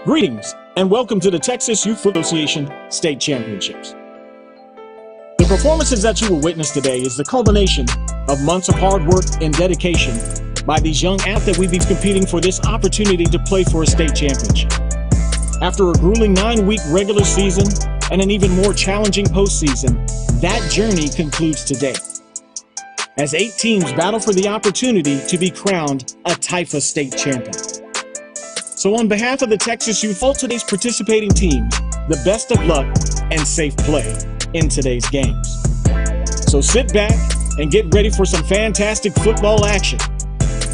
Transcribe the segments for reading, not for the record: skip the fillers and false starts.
Greetings, and welcome to the Texas Youth Football Association State Championships. The performances that you will witness today is the culmination of months of hard work and dedication by these young athletes that we've been competing for this opportunity to play for a state championship. After a grueling 9-week regular season and an even more challenging postseason, that journey concludes today, as 8 teams battle for the opportunity to be crowned a TYFA state champion. So on behalf of the Texas Youth, all today's participating teams, the best of luck and safe play in today's games. So sit back and get ready for some fantastic football action.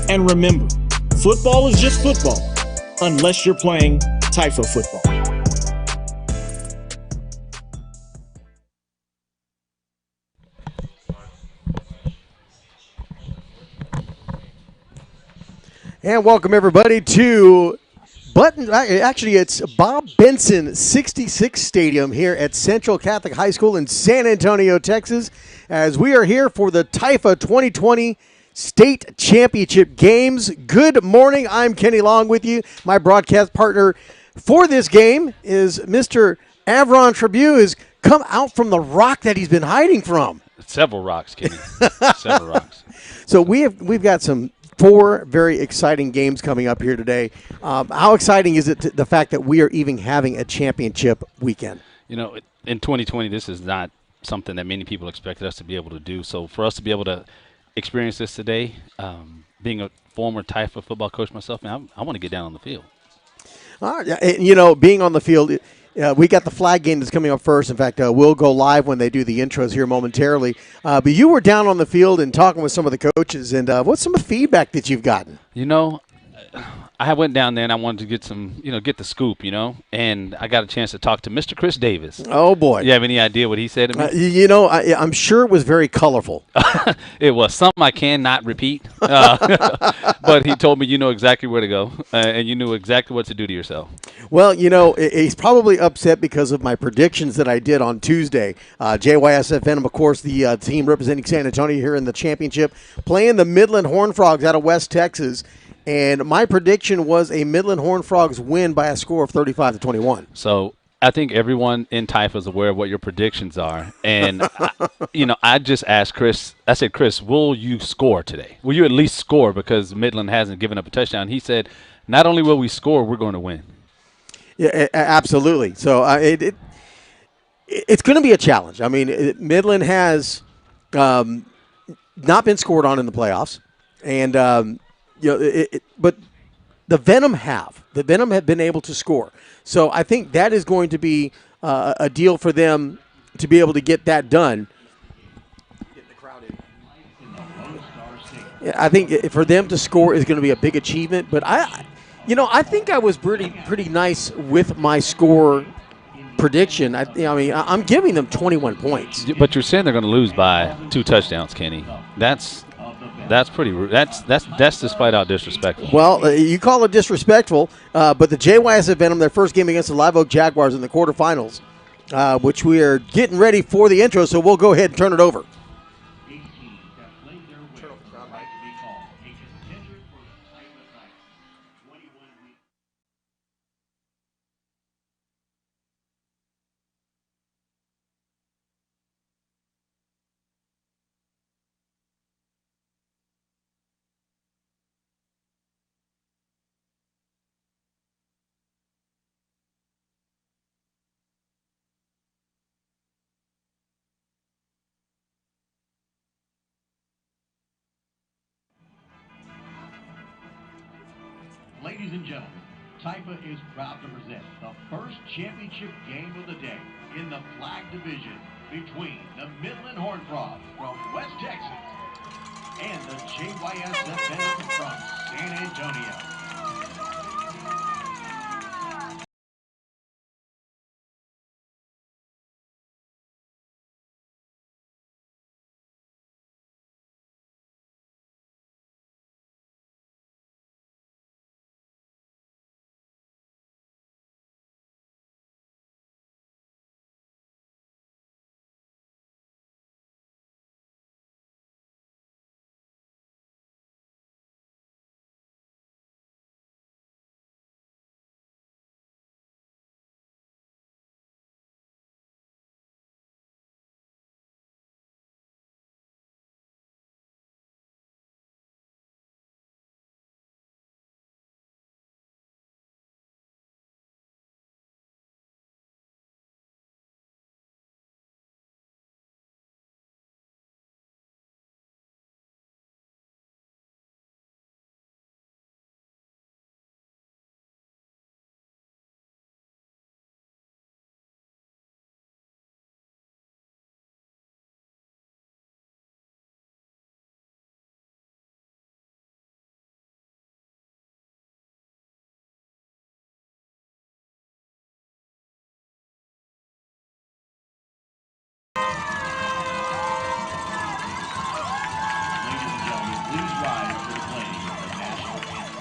And remember, football is just football, unless you're playing TYFA football. And welcome everybody to it's Bob Benson 66 Stadium here at Central Catholic High School in San Antonio, Texas, as we are here for the TYFA 2020 State Championship Games. Good morning. I'm Kenny Long with you. My broadcast partner for this game is Mr. Avron Tribune, has come out from the rock that he's been hiding from. Several rocks, Kenny. Several rocks. So we've got some 4 very exciting games coming up here today. How exciting is it the fact that we are even having a championship weekend? You know, in 2020, this is not something that many people expected us to be able to do. So for us to be able to experience this today, being a former TYFA football coach myself, man, I want to get down on the field. All right. And, you know, being on the field, we got the flag game that's coming up first. In fact, we'll go live when they do the intros here momentarily. But you were down on the field and talking with some of the coaches, and what's some of the feedback that you've gotten? You know, I went down there and I wanted to get some, get the scoop, and I got a chance to talk to Mr. Chris Davis. Oh, boy. You have any idea what he said to You me? know, I'm sure it was very colorful. It was something I cannot repeat, but he told me you know exactly where to go, and you knew exactly what to do to yourself. Well, you know, he's probably upset because of my predictions that I did on Tuesday. JSYF Venom, of course, the team representing San Antonio here in the championship, playing the Midland Horned Frogs out of West Texas. And my prediction was a Midland Horned Frogs win by a score of 35-21. So I think everyone in TYFA is aware of what your predictions are. And, I just asked Chris, I said, Chris, will you score today? Will you at least score because Midland hasn't given up a touchdown? He said, not only will we score, we're going to win. Yeah, absolutely. So it's going to be a challenge. I mean, Midland has not been scored on in the playoffs. And, but the Venom have. The Venom have been able to score. So I think that is going to be a deal for them to be able to get that done. Get the crowd in. I think for them to score is going to be a big achievement. But I think I was pretty nice with my score prediction. I'm giving them 21 points. But you're saying they're going to lose by 2 touchdowns, Kenny. That's despite how disrespectful. Well, you call it disrespectful, but the JSYF Venom, their first game against the Live Oak Jaguars in the quarterfinals, which we are getting ready for the intro, so we'll go ahead and turn it over. Ladies and gentlemen, TYFA is proud to present the first championship game of the day in the flag division between the Midland Horned Frogs from West Texas and the JSYF Venom from San Antonio. Ladies and gentlemen, please rise for the playing of the national anthem.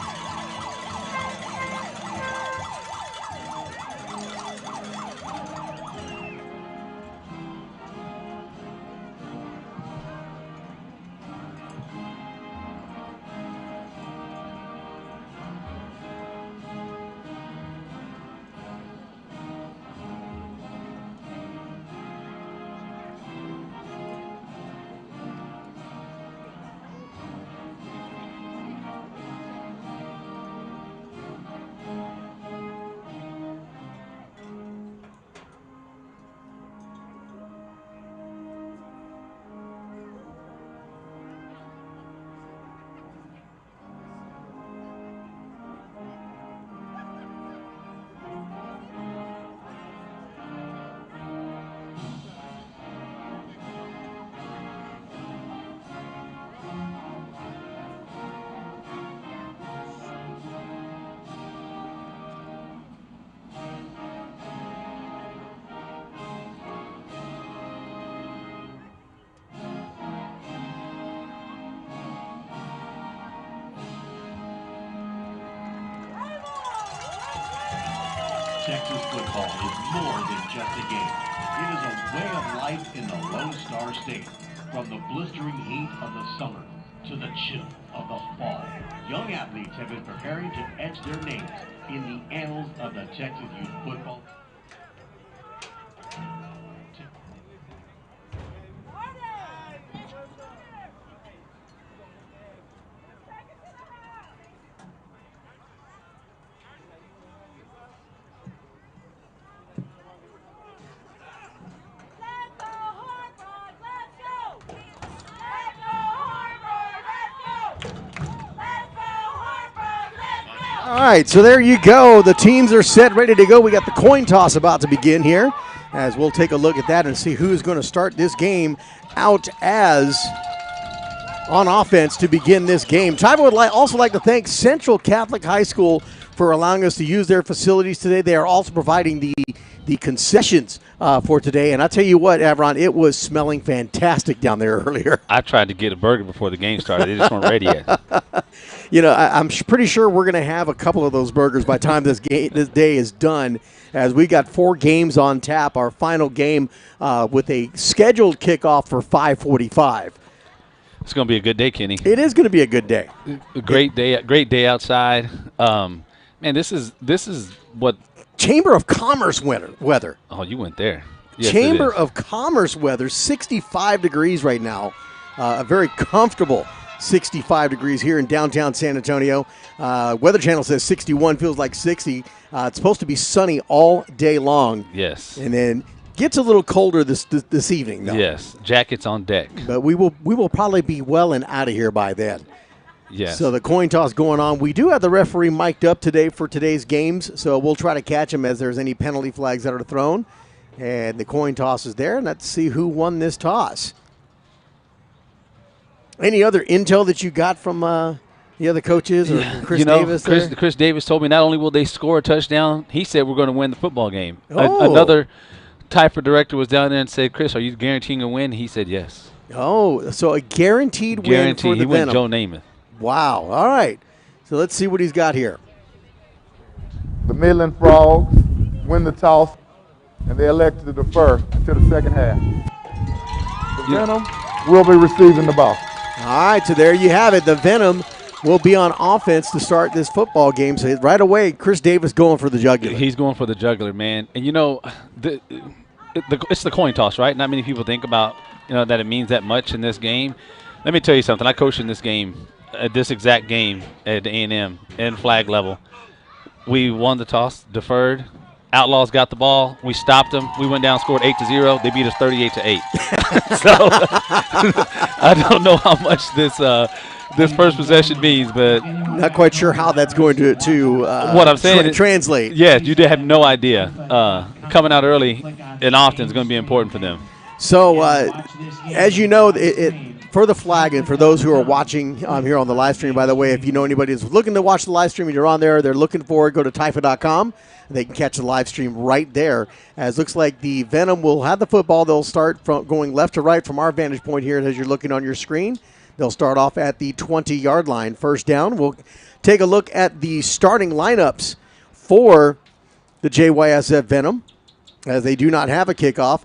Texas football is more than just a game. It is a way of life in the Lone Star State. From the blistering heat of the summer to the chill of the fall, young athletes have been preparing to etch their names in the annals of the Texas youth football. All right, so there you go. The teams are set, ready to go. We got the coin toss about to begin here, as we'll take a look at that and see who's going to start this game out as on offense to begin this game. TYFA would also like to thank Central Catholic High School for allowing us to use their facilities today. They are also providing the concessions for today. And I'll tell you what, Avron, it was smelling fantastic down there earlier. I tried to get a burger before the game started. They just weren't ready yet. You know, I'm pretty sure we're going to have a couple of those burgers by the time this day is done, as we got 4 games on tap. Our final game with a scheduled kickoff for 5:45. It's going to be a good day, Kenny. It is going to be a good day. A great day outside. Man, this is what Chamber of Commerce weather. Oh, you went there. Yes, Chamber of Commerce weather, 65 degrees right now. A very comfortable 65 degrees here in downtown San Antonio. Weather Channel says 61, feels like 60. It's supposed to be sunny all day long. Yes. And then gets a little colder this evening, though. Yes, jackets on deck. But we will probably be well and out of here by then. Yes. So the coin toss going on. We do have the referee mic'd up today for today's games, so we'll try to catch him as there's any penalty flags that are thrown. And the coin toss is there, and let's see who won this toss. Any other intel that you got from the other coaches or Chris Davis? Chris Davis told me not only will they score a touchdown, he said we're going to win the football game. Oh. Another TYFA director was down there and said, Chris, are you guaranteeing a win? He said yes. Oh, so a guaranteed win for the He went Venom. Joe Namath. Wow. All right. So let's see what he's got here. The Midland Frogs win the toss, and they elected to defer to the second half. The Venom will be receiving the ball. All right, so there you have it. The Venom will be on offense to start this football game. So right away, Chris Davis going for the jugular. He's going for the jugular, man. And, you know, it's the coin toss, right? Not many people think about, that it means that much in this game. Let me tell you something. I coached in this game, this exact game at A&M in flag level. We won the toss, deferred. Outlaws got the ball. We stopped them. We went down, scored 8-0. They beat us 38-8. So I don't know how much this first possession means, but not quite sure how that's going to what I'm saying translate. Yeah, you did have no idea. Coming out early and often is going to be important for them. So as you know, for the flag and for those who are watching here on the live stream, by the way, if you know anybody who's looking to watch the live stream and you're on there, they're looking for it, go to TYFA.com. They can catch the live stream right there. As looks like the Venom will have the football. They'll start from going left to right from our vantage point here as you're looking on your screen. They'll start off at the 20-yard line. First down. We'll take a look at the starting lineups for the JYSF Venom, as they do not have a kickoff.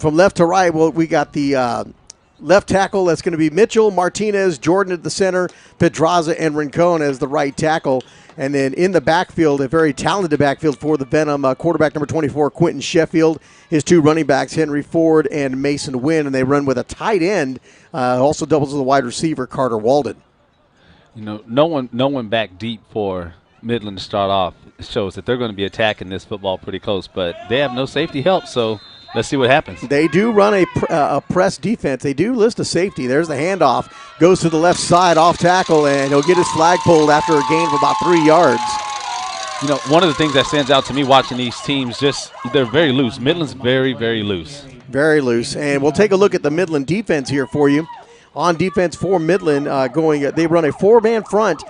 From left to right, well, we got the left tackle. That's going to be Mitchell, Martinez, Jordan at the center, Pedraza, and Rincon as the right tackle. And then in the backfield, a very talented backfield for the Venom, quarterback number 24, Quentin Sheffield. His two running backs, Henry Ford and Mason Wynn, and they run with a tight end, also doubles as a wide receiver, Carter Walden. You know, no one back deep for Midland to start off. It shows that they're going to be attacking this football pretty close, but they have no safety help, so let's see what happens. They do run a press defense. They do list a safety. There's the handoff. Goes to the left side, off tackle, and he'll get his flag pulled after a gain of about 3 yards. You know, one of the things that stands out to me watching these teams, they're very loose. Midland's very, very loose. Very loose. And we'll take a look at the Midland defense here for you. On defense for Midland, they run a four-man front.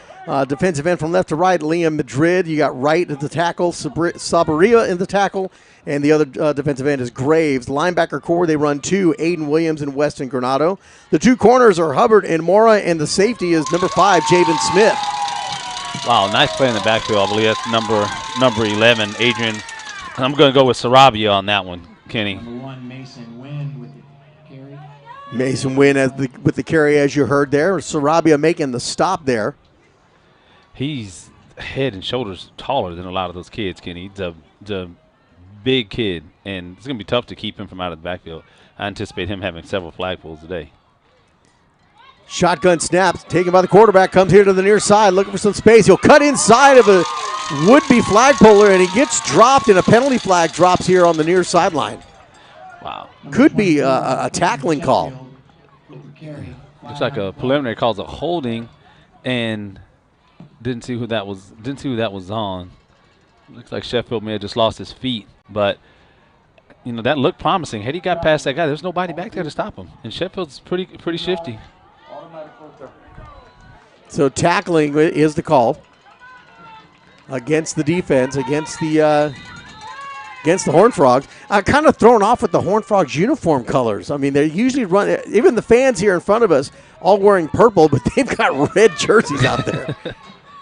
Defensive end from left to right, Liam Madrid. You got Wright at the tackle, Sabaria in the tackle, and the other defensive end is Graves. Linebacker core, they run two, Aiden Williams and Weston Granado. The two corners are Hubbard and Mora, and the safety is number 5, Javen Smith. Wow, nice play in the backfield. I believe that's number 11, Adrian. I'm going to go with Sarabia on that one, Kenny. Number 1, Mason Wynn with the carry. Mason Wynn with the carry, as you heard there. Sarabia making the stop there. He's head and shoulders taller than a lot of those kids, Kenny. He's a big kid, and it's going to be tough to keep him from out of the backfield. I anticipate him having several flag pulls today. Shotgun snaps, taken by the quarterback, comes here to the near side, looking for some space. He'll cut inside of a would-be flag puller, and he gets dropped, and a penalty flag drops here on the near sideline. Wow. Could be a tackling call. Looks like a preliminary calls a holding, and didn't see who that was on. Looks like Sheffield may have just lost his feet, but you know that looked promising. Had he got past that guy, there's nobody back there to stop him, and Sheffield's pretty shifty. So tackling is the call against the defense, against the Horned Frogs. I'm kind of thrown off with the Horned Frogs uniform colors. I mean, they usually run, even the fans here in front of us, all wearing purple, but they've got red jerseys out there.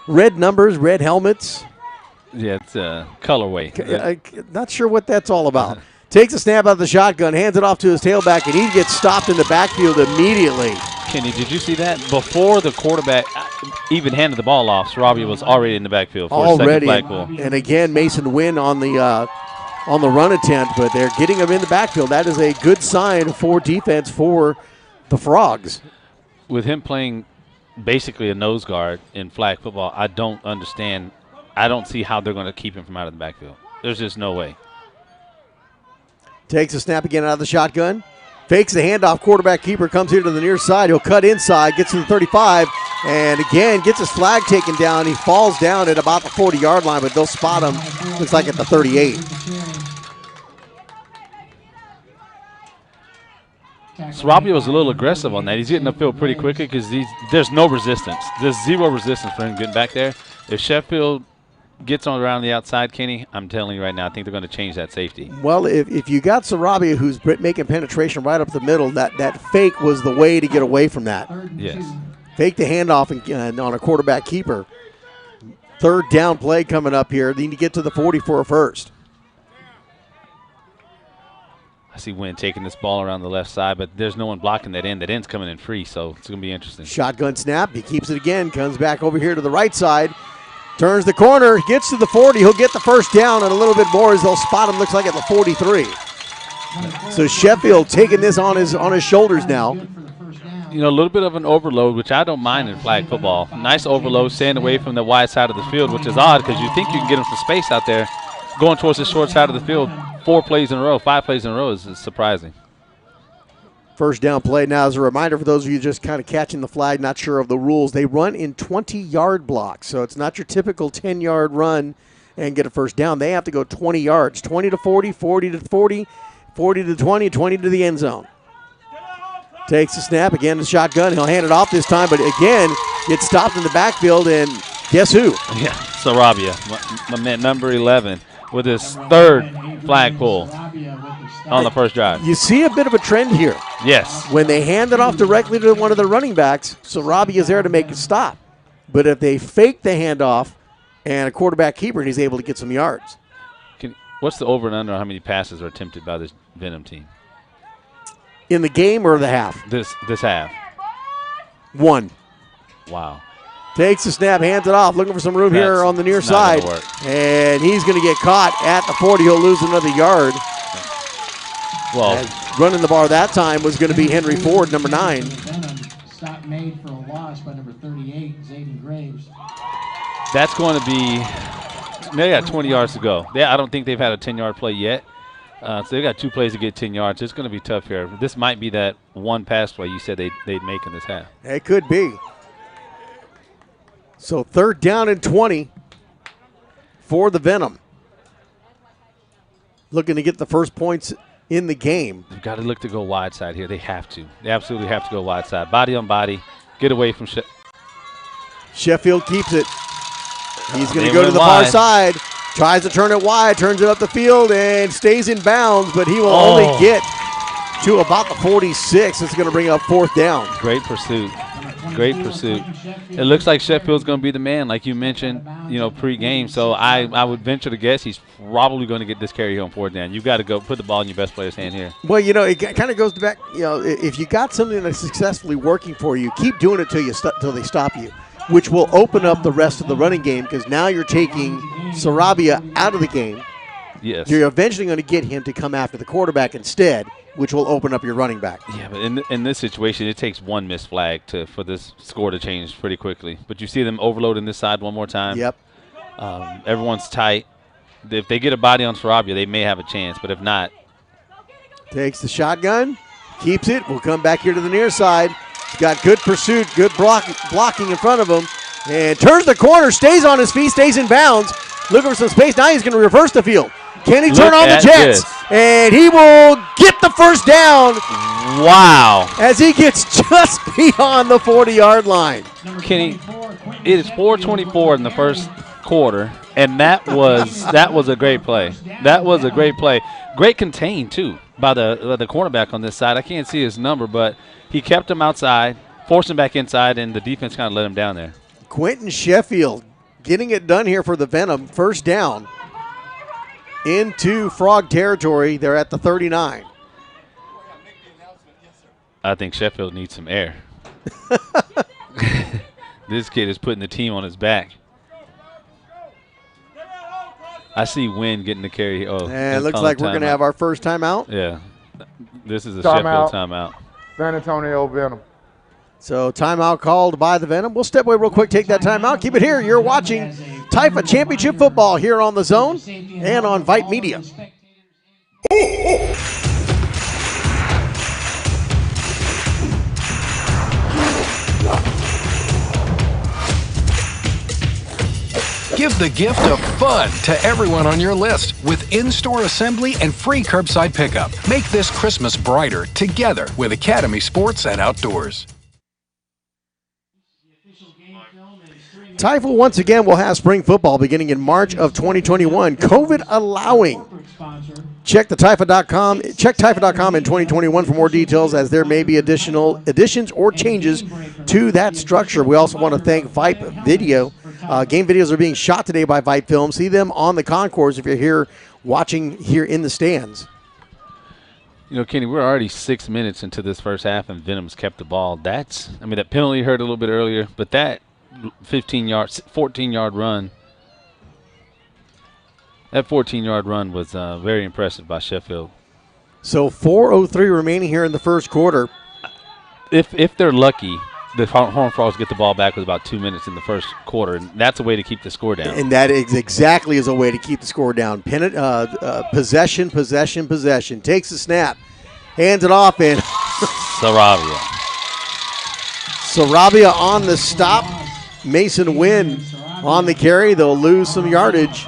Red numbers, red helmets. Yeah, it's a colorway. Not sure what that's all about. Takes a snap out of the shotgun, hands it off to his tailback, and he gets stopped in the backfield immediately. Kenny, did you see that? Before the quarterback even handed the ball off, Sarabia was already in the backfield for a second flag pull. And again, Mason Wynn on the run attempt, but they're getting him in the backfield. That is a good sign for defense for the Frogs. With him playing basically a nose guard in flag football, I don't understand. I don't see how they're going to keep him from out of the backfield. There's just no way. Takes a snap again out of the shotgun. Fakes the handoff. Quarterback keeper comes here to the near side. He'll cut inside, gets to the 35, and again gets his flag taken down. He falls down at about the 40-yard line, but they'll spot him, looks like at the 38. Sarabia was a little aggressive on that. He's getting upfield pretty quickly because there's no resistance. There's zero resistance for him getting back there. If Sheffield gets on around the outside, Kenny, I'm telling you right now, I think they're going to change that safety. Well, if you got Sarabia who's making penetration right up the middle, that fake was the way to get away from that. Yes. Fake the handoff and on a quarterback keeper. Third down play coming up here. They need to get to the 40 for a first. I see Wynn taking this ball around the left side, but there's no one blocking that end. That end's coming in free, so it's going to be interesting. Shotgun snap. He keeps it again. Comes back over here to the right side. Turns the corner. Gets to the 40. He'll get the first down and a little bit more as they'll spot him. Looks like at the 43. So Sheffield taking this on his shoulders now. You know, a little bit of an overload, which I don't mind in flag football. Nice overload, staying away from the wide side of the field, which is odd because you think you can get him some space out there. Going towards the short side of the field 5 plays in a row is surprising. First down play. Now, as a reminder for those of you just kind of catching the flag, not sure of the rules, they run in 20-yard blocks. So it's not your typical 10-yard run and get a first down. They have to go 20 yards, 20 to 40, 40 to 40, 40 to 20, 20 to the end zone. Takes the snap. Again, the shotgun. He'll hand it off this time, but again, gets stopped in the backfield, and guess who? Yeah, Sarabia, my man, number 11. with his third flag pull on the first drive. You see a bit of a trend here. Yes. When they hand it off directly to one of the running backs, Sarabia is there to make a stop. But if they fake the handoff and a quarterback keeper, and he's able to get some yards. What's the over and under on how many passes are attempted by this Venom team? In the game or the half? This half. 1. Wow. Takes the snap, hands it off, looking for some room here on the near side. And he's going to get caught at the 40. He'll lose another yard. Well, and running the bar that time was going to be Henry Ford, number 9. Stop made for a loss by number 38, Zayden Graves. That's going to be – they got 20 yards to go. I don't think they've had a 10-yard play yet. So they got 2 plays to get 10 yards. It's going to be tough here. This might be that one pass play you said they'd make in this half. It could be. So 3rd down and 20 for the Venom. Looking to get the first points in the game. They've got to look to go wide side here. They have to. They absolutely have to go wide side. Body on body. Get away from Sheffield keeps it. He's going to go to the far side. Tries to turn it wide. Turns it up the field and stays in bounds, but he will only get to about the 46. It's going to bring up 4th down. Great pursuit. Great pursuit. It looks like Sheffield's going to be the man, like you mentioned, pre-game. So I would venture to guess he's probably going to get this carry home 4th down. You've got to go put the ball in your best player's hand here. Well, it kind of goes back. If you got something that's successfully working for you, keep doing it till they stop you, which will open up the rest of the running game because now you're taking Sarabia out of the game. Yes. You're eventually going to get him to come after the quarterback instead, which will open up your running back. Yeah, but in this situation, it takes one missed flag for this score to change pretty quickly. But you see them overloading this side one more time. Yep. Everyone's tight. If they get a body on Sarabia, they may have a chance, but if not. Takes the shotgun, keeps it. We'll come back here to the near side. He's got good pursuit, good blocking in front of him, and turns the corner, stays on his feet, stays in bounds, looking for some space. Now he's going to reverse the field. Can he turn on the Jets? And he will get the first down. Wow. As he gets just beyond the 40-yard line. Kenny, it is 4:24 in the first quarter, and that was a great play. That was a great play. Great contain, too, by the cornerback on this side. I can't see his number, but he kept him outside, forced him back inside, and the defense kind of let him down there. Quentin Sheffield getting it done here for the Venom. First down into Frog territory. They're at the 39. I think Sheffield needs some air. This kid is putting the team on his back. I see Wynn getting the carry. And it looks like we're going to have our first timeout. Yeah. This is a Sheffield timeout. San Antonio Venom. So timeout called by the Venom. We'll step away real quick, take that timeout. Keep it here. You're watching TYFA Championship Football here on The Zone and on VYPE Media. Give the gift of fun to everyone on your list with in-store assembly and free curbside pickup. Make this Christmas brighter together with Academy Sports and Outdoors. TYFA once again will have spring football beginning in March of 2021, COVID allowing. Check TYFA.com in 2021 for more details, as there may be additional additions or changes to that structure. We also want to thank VYPE Video. Game videos are being shot today by VYPE Film. See them on the concourse if you're here watching here in the stands. Kenny, we're already 6 minutes into this first half, and Venom's kept the ball. That penalty hurt a little bit earlier, but that 14-yard run. That 14-yard run was very impressive by Sheffield. So 4:03 remaining here in the first quarter. If they're lucky, the Horned Frogs get the ball back with about 2 minutes in the first quarter, and that's a way to keep the score down. And that is exactly a way to keep the score down. Possession. Takes the snap, hands it off, and Sarabia on the stop. Mason Wynn on the carry. They'll lose some yardage.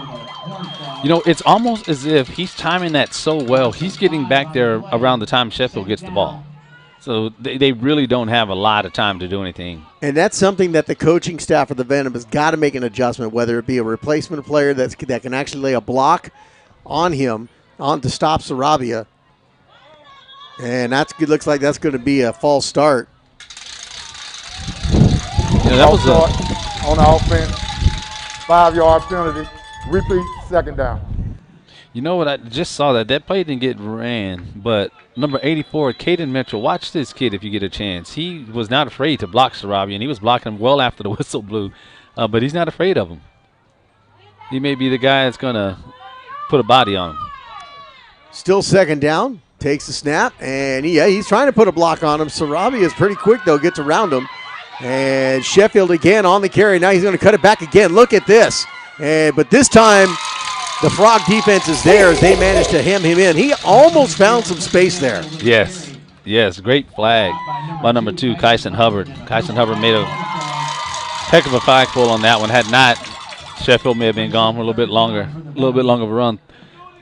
It's almost as if he's timing that so well. He's getting back there around the time Sheffield gets the ball. So they really don't have a lot of time to do anything. And that's something that the coaching staff of the Venom has got to make an adjustment, whether it be a replacement player that can actually lay a block on him to stop Sarabia. And it looks like that's going to be a false start. Yeah, that was on offense, 5-yard penalty. Repeat, second down. You know what? I just saw that play didn't get ran, but number 84, Caden Mitchell. Watch this kid if you get a chance. He was not afraid to block Sarabia, and he was blocking him well after the whistle blew, but he's not afraid of him. He may be the guy that's going to put a body on him. Still second down. Takes the snap, and he's trying to put a block on him. Sarabia is pretty quick, though, gets around him. And Sheffield again on the carry. Now he's going to cut it back again. Look at this. But this time, the Frog defense is there as they manage to hem him in. He almost found some space there. Yes, great flag by number 2, Kyson Hubbard. Kyson Hubbard made a heck of a flag pull on that one. Had not, Sheffield may have been gone for a little bit longer of a run.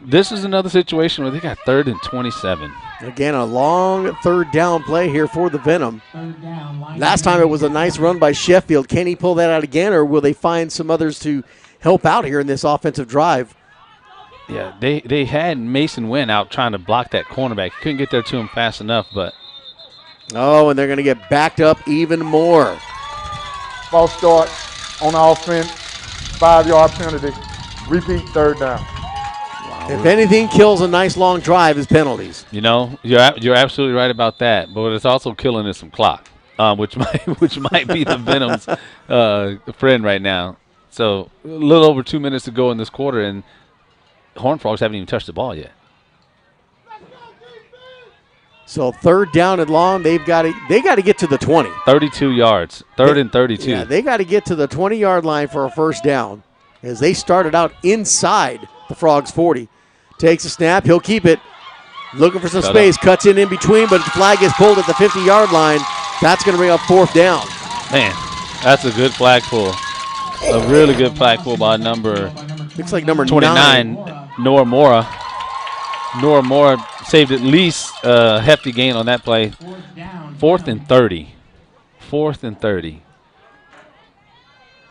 This is another situation where they got 3rd and 27. Again, a long third down play here for the Venom. Last time it was a nice run by Sheffield. Can he pull that out again, or will they find some others to help out here in this offensive drive? Yeah, they had Mason Wynn out trying to block that cornerback. Couldn't get there to him fast enough, but. Oh, and they're going to get backed up even more. False start on offense, 5-yard penalty. Repeat, third down. If anything kills a nice long drive, is penalties. You know, you're absolutely right about that. But what it's also killing is some clock, which might be the Venom's friend right now. So a little over 2 minutes to go in this quarter, and Horned Frogs haven't even touched the ball yet. So third down and long, they got to get to the 20. 32 yards, third and 32. Yeah, they got to get to the 20-yard line for a first down, as they started out inside the Frogs' 40. Takes a snap. He'll keep it. Looking for some space. Cuts in between, but the flag gets pulled at the 50-yard line. That's going to bring up fourth down. Man, that's a good flag pull. A really good flag pull by number. Looks like number 29, Nora Mora. Nora Mora saved at least a hefty gain on that play. 4th and 30. 4th and 30.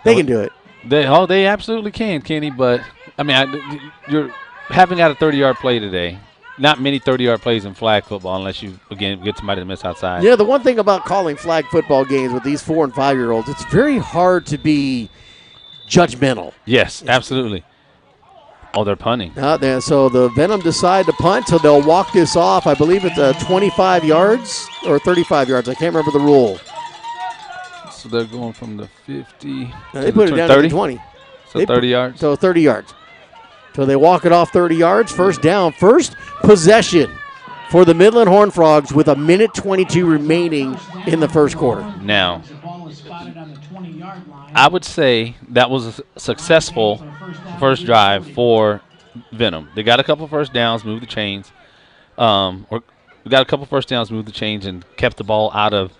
They can do it. They absolutely can, Kenny. But I mean, you're having got a 30-yard play today. Not many 30-yard plays in flag football unless you, again, get somebody to miss outside. Yeah, the one thing about calling flag football games with these 4- and 5-year-olds, it's very hard to be judgmental. Yes, absolutely. Oh, they're punting. So the Venom decide to punt, so they'll walk this off. I believe it's 25 yards or 35 yards. I can't remember the rule. So they're going from the 50 they put it down 30? to the 20. So 30 yards? So 30 yards. So they walk it off 30 yards. First down. First possession for the Midland Horned Frogs with 1:22 remaining in the first quarter. Now, I would say that was a successful first drive for Venom. They got a couple first downs, moved the chains. And kept the ball out of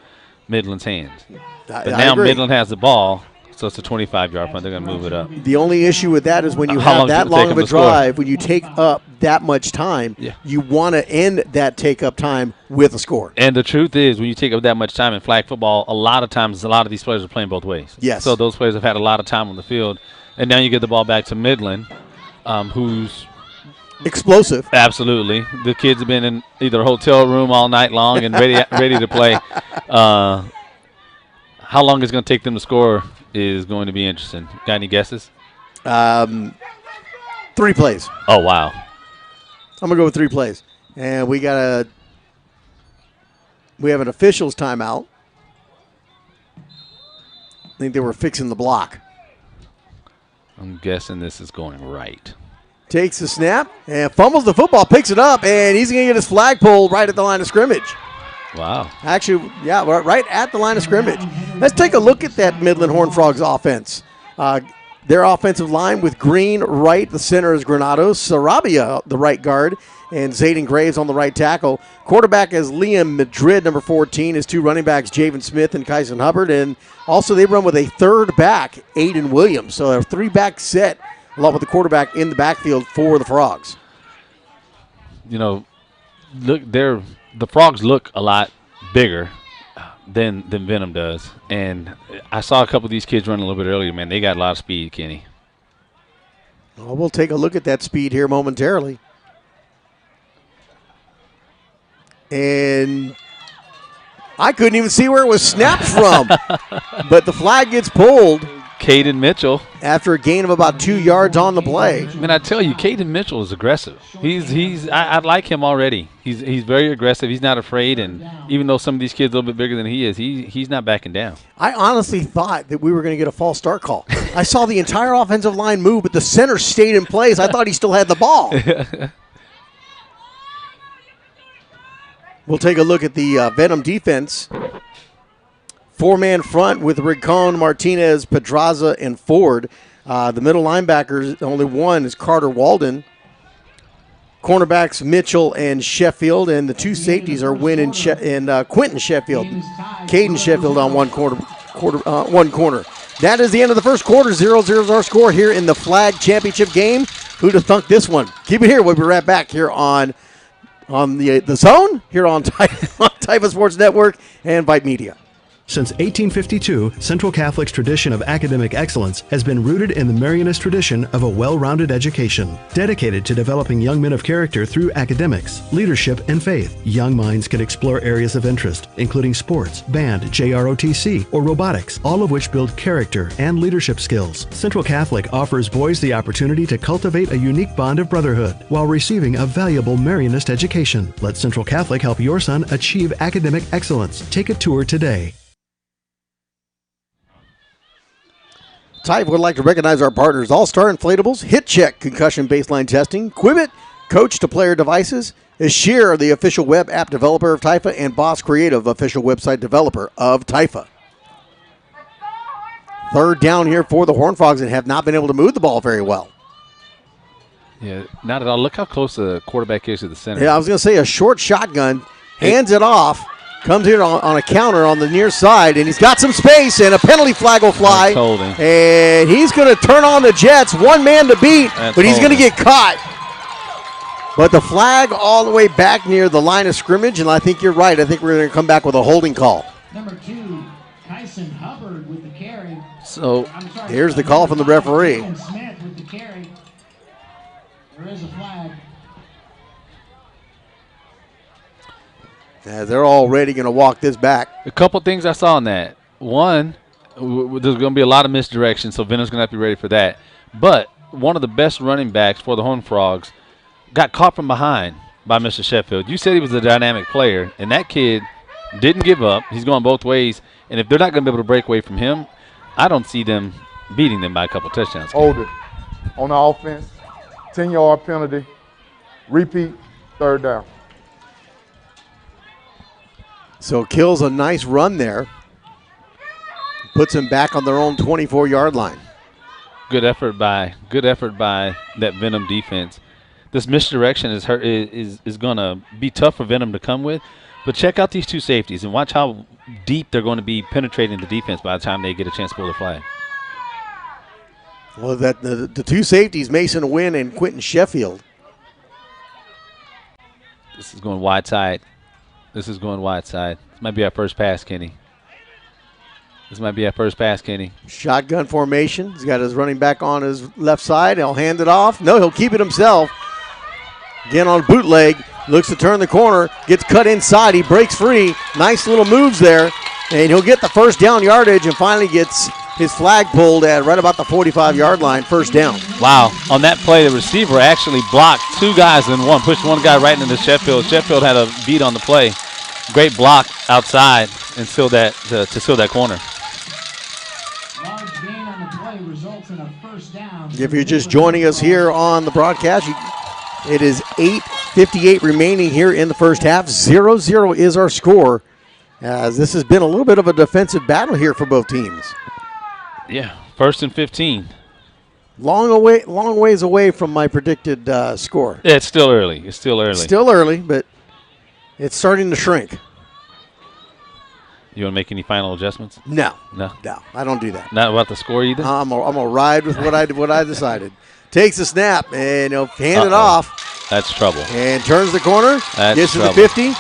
Midland's hands. But now Midland has the ball, so it's a 25-yard punt. They're going to move it up. The only issue with that is when you have that long of a drive, when you take up that much time, you want to end that take-up time with a score. And the truth is, when you take up that much time in flag football, a lot of times a lot of these players are playing both ways. Yes. So those players have had a lot of time on the field. And now you get the ball back to Midland, who's explosive. Absolutely. The kids have been in either a hotel room all night long and ready to play. How long it's going to take them to score is going to be interesting. Got any guesses? 3 plays. Oh, wow. I'm going to go with 3 plays. And we have an officials timeout. I think they were fixing the block. I'm guessing this is going right. Takes the snap and fumbles the football, picks it up, and he's going to get his flag pulled right at the line of scrimmage. Wow. Actually, yeah, right at the line of scrimmage. Let's take a look at that Midland Horned Frogs offense. Their offensive line with Green right, the center is Granados, Sarabia, the right guard, and Zayden Graves on the right tackle. Quarterback is Liam Madrid, number 14. His 2 running backs, Javen Smith and Kyson Hubbard. And also they run with a third back, Aiden Williams. So a 3-back set, along with the quarterback in the backfield for the Frogs. You know, look, the Frogs look a lot bigger than Venom does. And I saw a couple of these kids running a little bit earlier, man. They got a lot of speed, Kenny. Well, we'll take a look at that speed here momentarily. And I couldn't even see where it was snapped from. But the flag gets pulled. Caden Mitchell. After a gain of about 2 yards on the play. I mean, I tell you, Caden Mitchell is aggressive. I like him already. He's very aggressive. He's not afraid, and even though some of these kids are a little bit bigger than he is, he's not backing down. I honestly thought that we were going to get a false start call. I saw the entire offensive line move, but the center stayed in place. I thought he still had the ball. We'll take a look at the Venom defense. 4-man front with Rincon, Martinez, Pedraza, and Ford. The middle linebackers, only one is Carter Walden. Cornerbacks, Mitchell and Sheffield. And the two safeties are Wynn and Quentin Sheffield. Caden Sheffield on one corner. That is the end of the first quarter. 0-0 is our score here in the Flag Championship game. Who'd have thunk this one? Keep it here. We'll be right back here on the Zone, here on TYFA Sports Network and VYPE Media. Since 1852, Central Catholic's tradition of academic excellence has been rooted in the Marianist tradition of a well-rounded education. Dedicated to developing young men of character through academics, leadership, and faith, young minds can explore areas of interest, including sports, band, JROTC, or robotics, all of which build character and leadership skills. Central Catholic offers boys the opportunity to cultivate a unique bond of brotherhood while receiving a valuable Marianist education. Let Central Catholic help your son achieve academic excellence. Take a tour today. TYFA would like to recognize our partners, All-Star Inflatables, Hit Check Concussion Baseline Testing, Quibbit, Coach to Player Devices, Ashir, the official web app developer of TYFA, and Boss Creative, official website developer of TYFA. Third down here for the Horned Frogs and have not been able to move the ball very well. Yeah, not at all. Look how close the quarterback is to the center. Yeah, I was going to say a short shotgun, hands it off. Comes here on a counter on the near side, and he's got some space, and a penalty flag will fly. And he's going to turn on the Jets. One man to beat, but he's going to get caught. But the flag all the way back near the line of scrimmage, and I think you're right. I think we're going to come back with a holding call. Number 2, Kyson Hubbard with the carry. So here's the call from the referee. Smith with the carry. There is a flag. They're already going to walk this back. A couple things I saw in that. One, there's going to be a lot of misdirection, so Venom's going to have to be ready for that. But one of the best running backs for the Horned Frogs got caught from behind by Mr. Sheffield. You said he was a dynamic player, and that kid didn't give up. He's going both ways. And if they're not going to be able to break away from him, I don't see them beating them by a couple touchdowns. Hold it. On the offense, 10-yard penalty, repeat, third down. So kills a nice run there. Puts them back on their own 24-yard line. Good effort by that Venom defense. This misdirection is going to be tough for Venom to come with. But check out these two safeties and watch how deep they're going to be penetrating the defense by the time they get a chance to pull the flag. Well, the two safeties, Mason Wynn and Quentin Sheffield. This is going wide side. This might be our first pass, Kenny. Shotgun formation. He's got his running back on his left side. He'll hand it off. No, he'll keep it himself. Again on bootleg. Looks to turn the corner. Gets cut inside. He breaks free. Nice little moves there. And he'll get the first down yardage and finally gets his flag pulled at right about the 45-yard line, first down. Wow. On that play, the receiver actually blocked two guys in one, pushed one guy right into Sheffield. Sheffield had a beat on the play. Great block outside and seal that corner. Large gain on the play results in a first down. If you're just joining us here on the broadcast, it is 8:58 remaining here in the first half. 0-0 is our score, as this has been a little bit of a defensive battle here for both teams. Yeah, 1st and 15. Long ways away from my predicted score. Yeah, it's still early. Still early, but it's starting to shrink. You want to make any final adjustments? No, I don't do that. Not about the score either? I'm gonna ride with what I decided. Takes the snap and he'll hand it off. That's trouble. And turns the corner. That's gets to trouble. the 50.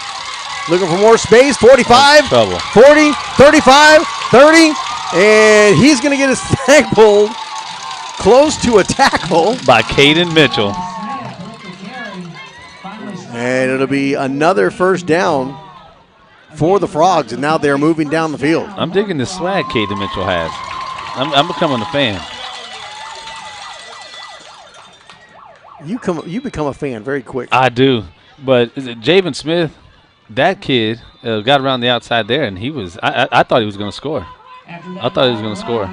Looking for more space. 45, That's trouble. 40, 35, 30. And he's going to get his flag pulled. close to a tackle. By Caden Mitchell. And it'll be another first down for the Frogs, and now they're moving down the field. I'm digging the swag Caden Mitchell has. I'm becoming a fan. You become a fan very quick. I do. But is it Javen Smith? That kid got around the outside there, and he was. I thought he was going to score. I thought he was going to score.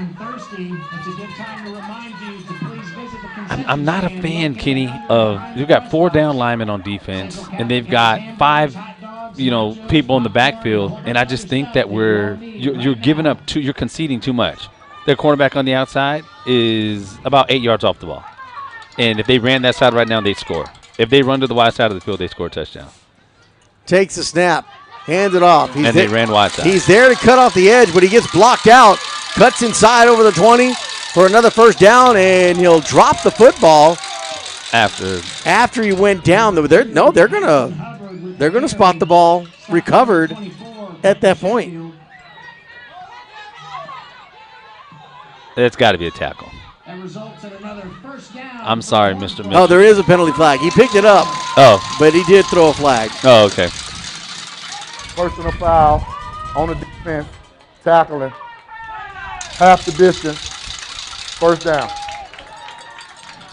I'm not a fan, Kenny, of you've got 4 down linemen on defense, and they've got 5, people in the backfield, and I just think that you're giving up you're conceding too much. Their cornerback on the outside is about 8 yards off the ball, and if they ran that side right now, they'd score. If they run to the wide side of the field, they score a touchdown. Takes the snap, hands it off. They ran wide side. He's there to cut off the edge, but he gets blocked out. Cuts inside over the 20 for another first down, and he'll drop the football after he went down. They're gonna spot the ball recovered at that point. It's got to be a tackle. I'm sorry, Mr. Mitchell. Oh, there is a penalty flag. He picked it up. Oh. But he did throw a flag. Oh, okay. Personal foul on the defense, tackling. Half the distance, first down.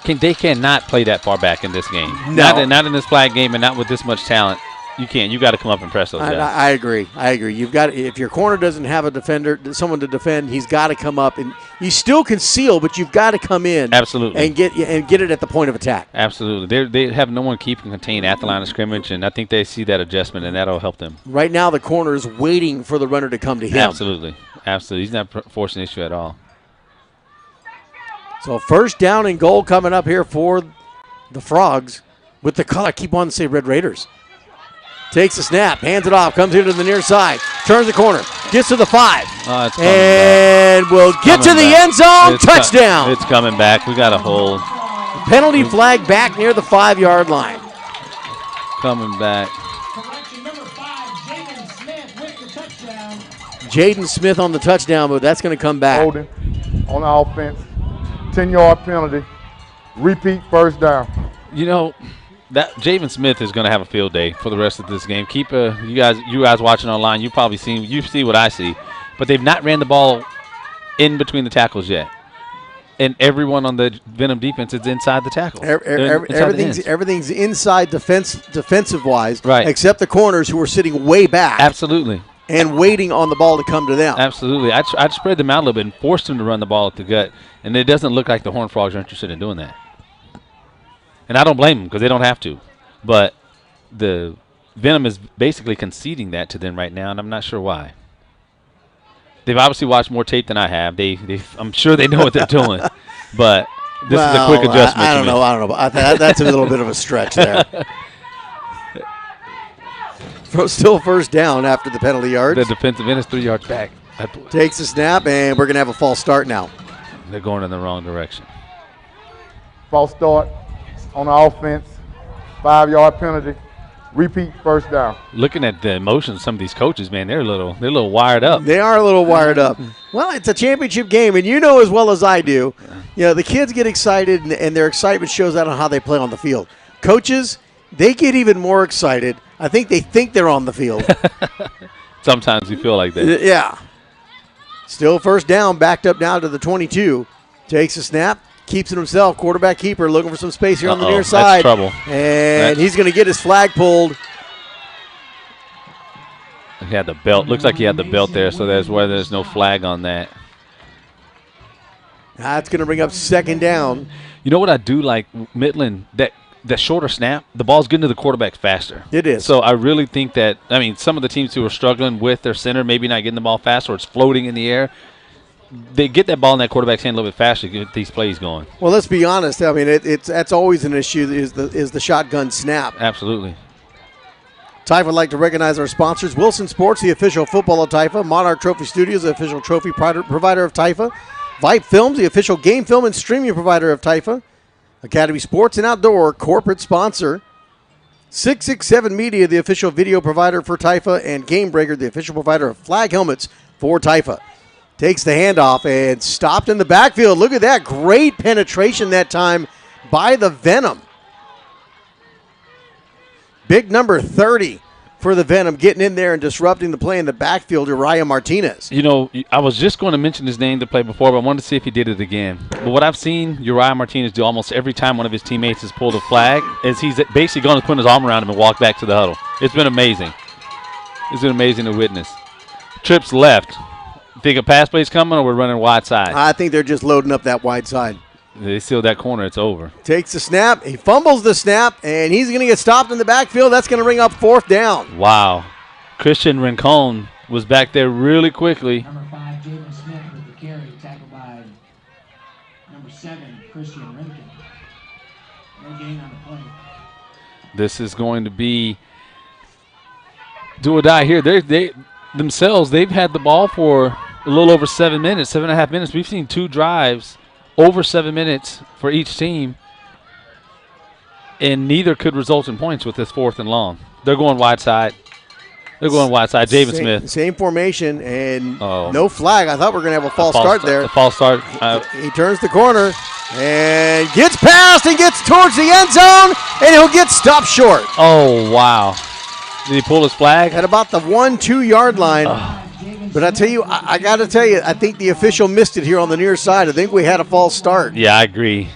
They cannot play that far back in this game. No. Not in this flag game and not with this much talent. You can't. You got to come up and press those guys. I agree. You've got if your corner doesn't have a defender, someone to defend, he's got to come up, and you still can seal, but you've got to come in absolutely and get it at the point of attack. Absolutely. They have no one keeping contained at the line of scrimmage, and I think they see that adjustment, and that'll help them. Right now, the corner is waiting for the runner to come to him. Absolutely. He's not forcing an issue at all. So first down and goal coming up here for the Frogs with the color. I keep wanting to say Red Raiders. Takes the snap, hands it off, comes into the near side, turns the corner, gets to the 5, and will get to the end zone. Touchdown. It's coming back. We got a hold. Penalty flag back near the 5-yard line. Coming back. Jaden Smith on the touchdown, but that's going to come back. Holding on the offense, 10-yard penalty, repeat first down. That Javen Smith is going to have a field day for the rest of this game. You guys watching online, you see what I see, but they've not ran the ball in between the tackles yet, and everyone on the Venom defense is inside the tackle. Everything's inside defensive wise, right? Except the corners who are sitting way back. Absolutely. And waiting on the ball to come to them. Absolutely. I'd spread them out a little bit and force them to run the ball at the gut, and it doesn't look like the Horned Frogs are interested in doing that. And I don't blame them because they don't have to. But the Venom is basically conceding that to them right now, and I'm not sure why. They've obviously watched more tape than I have. I'm sure they know what they're doing. But this is a quick adjustment. I don't know. That's a little bit of a stretch there. Still first down after the penalty yards. The defensive end is 3 yards back. Takes the snap, and we're going to have a false start now. They're going in the wrong direction. False start on the offense, 5-yard penalty, repeat first down. Looking at the emotions of some of these coaches, man, they're a little wired up. They are a little wired up. Well, it's a championship game, and you know as well as I do, the kids get excited, and their excitement shows out on how they play on the field. Coaches, they get even more excited. I think they think they're on the field. Sometimes you feel like that. Yeah. Still first down, backed up now to the 22. Takes a snap, keeps it himself. Quarterback keeper looking for some space here on the near side. That's trouble. And he's going to get his flag pulled. He had the belt. Looks like he had the belt there, so there's no flag on that. That's going to bring up second down. You know what I do like, Midland, that shorter snap, the ball's getting to the quarterback faster. It is. So I really think that, some of the teams who are struggling with their center, maybe not getting the ball fast or it's floating in the air, they get that ball in that quarterback's hand a little bit faster to get these plays going. Well, let's be honest. That's always an issue is the shotgun snap. Absolutely. TYFA would like to recognize our sponsors. Wilson Sports, the official football of TYFA. Monarch Trophy Studios, the official trophy provider of TYFA. VYPE Films, the official game film and streaming provider of TYFA. Academy Sports and Outdoor, corporate sponsor. 667 Media, the official video provider for TYFA. And Game Breaker, the official provider of flag helmets for TYFA. Takes the handoff and stopped in the backfield. Look at that. Great penetration that time by the Venom. Big number 30 for the Venom, getting in there and disrupting the play in the backfield, Uriah Martinez. You know, I was just going to mention his name to play before, but I wanted to see if he did it again. But what I've seen Uriah Martinez do almost every time one of his teammates has pulled a flag is he's basically going to put his arm around him and walk back to the huddle. It's been amazing. It's been amazing to witness. Trips left. Think a pass play's coming or we're running wide side? I think they're just loading up that wide side. They seal that corner, it's over. Takes the snap. He fumbles the snap, and he's going to get stopped in the backfield. That's going to bring up 4th down. Wow. Christian Rincon was back there really quickly. Number 5, Jaden Smith with the carry, tackled by number 7, Christian Rincon. No gain on the play. This is going to be do or die here. They themselves, they've had the ball for a little over 7 minutes, 7.5 minutes. We've seen 2 drives over 7 minutes for each team, and neither could result in points with this 4th and long. They're going wide side. They're going wide side. David Smith. Same formation and no flag. I thought we were going to have a false start there. A false start. He turns the corner and gets past and gets towards the end zone, and he'll get stopped short. Oh, wow. Did he pull his flag? At about the 1-2 yard line. But I tell you, I got to tell you, I think the official missed it here on the near side. I think we had a false start. Yeah, I agree.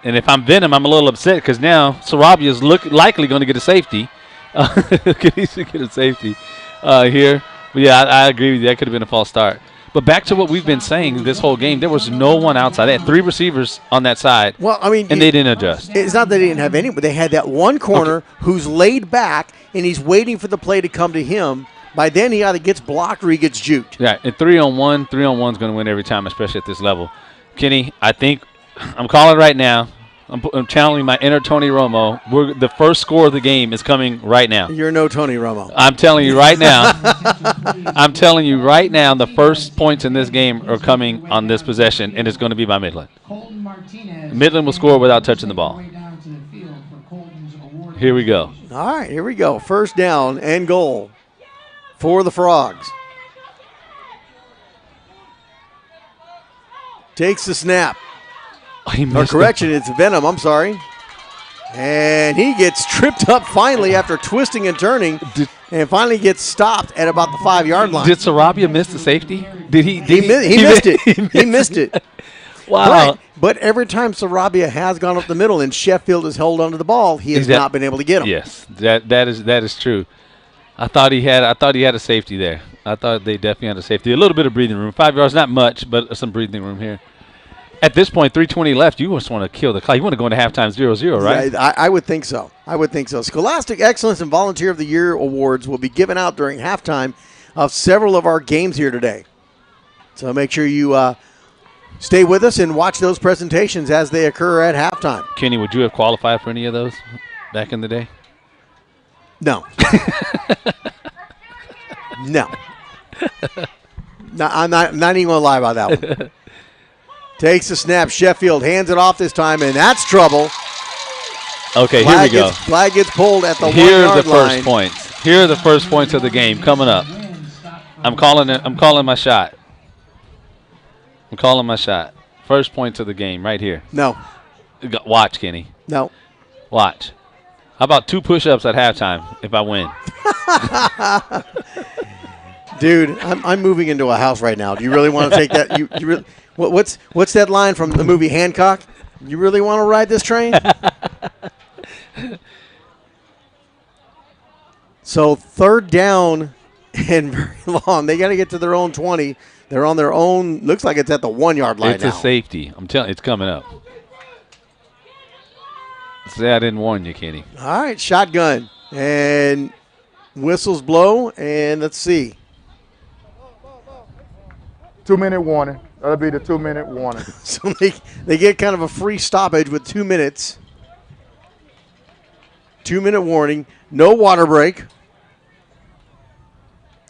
And if I'm Venom, I'm a little upset because now Sarabia is likely going to get a safety. He's going to get a safety here. But yeah, I agree with you. That could have been a false start. But back to what we've been saying this whole game, there was no one outside. They had 3 receivers on that side. Well, I mean, and they didn't adjust. It's not that they didn't have any, but they had that one corner who's laid back and he's waiting for the play to come to him. By then, he either gets blocked or he gets juked. Yeah, and 3-on-1 is going to win every time, especially at this level. Kenny, I think I'm calling right now. I'm channeling my inner Tony Romo. The first score of the game is coming right now. You're no Tony Romo. I'm telling you right now. The first points in this game are coming on this possession, and it's going to be by Midland. Midland will score without touching the ball. Here we go. All right, here we go. First down and goal for the Frogs. Takes the snap. It's Venom, I'm sorry. And he gets tripped up finally after twisting and turning, and finally gets stopped at about the 5 yard line. Did Sarabia miss the safety? He missed it. He missed it. Wow. Right. But every time Sarabia has gone up the middle and Sheffield has held onto the ball, he has not been able to get him. Yes, that is true. I thought he had a safety there. I thought they definitely had a safety. A little bit of breathing room. 5 yards, not much, but some breathing room here. At this point, 3:20 left, you just want to kill the clock. You want to go into halftime 0-0, right? Yeah, I would think so. Scholastic Excellence and Volunteer of the Year awards will be given out during halftime of several of our games here today. So make sure you stay with us and watch those presentations as they occur at halftime. Kenny, would you have qualified for any of those back in the day? No. No. I'm not even going to lie about that one. Takes the snap. Sheffield hands it off this time, and that's trouble. Okay, here we go. Flag gets pulled at the 1 Here yard are the line. first points. Here are the first points of the game coming up. I'm calling my shot. First points of the game right here. No. Watch, Kenny. No. Watch. How about 2 push-ups at halftime if I win? Dude, I'm moving into a house right now. Do you really want to take that? You really? What's that line from the movie Hancock? You really want to ride this train? So 3rd down and very long. They got to get to their own 20. They're on their own. Looks like it's at the 1 yard line now. It's a safety. I'm telling you, it's coming up. Say I didn't warn you, Kenny. All right, shotgun. And whistles blow, and let's see. 2-minute warning. That'll be the 2-minute warning. So they get kind of a free stoppage with 2 minutes. 2-minute warning. No water break.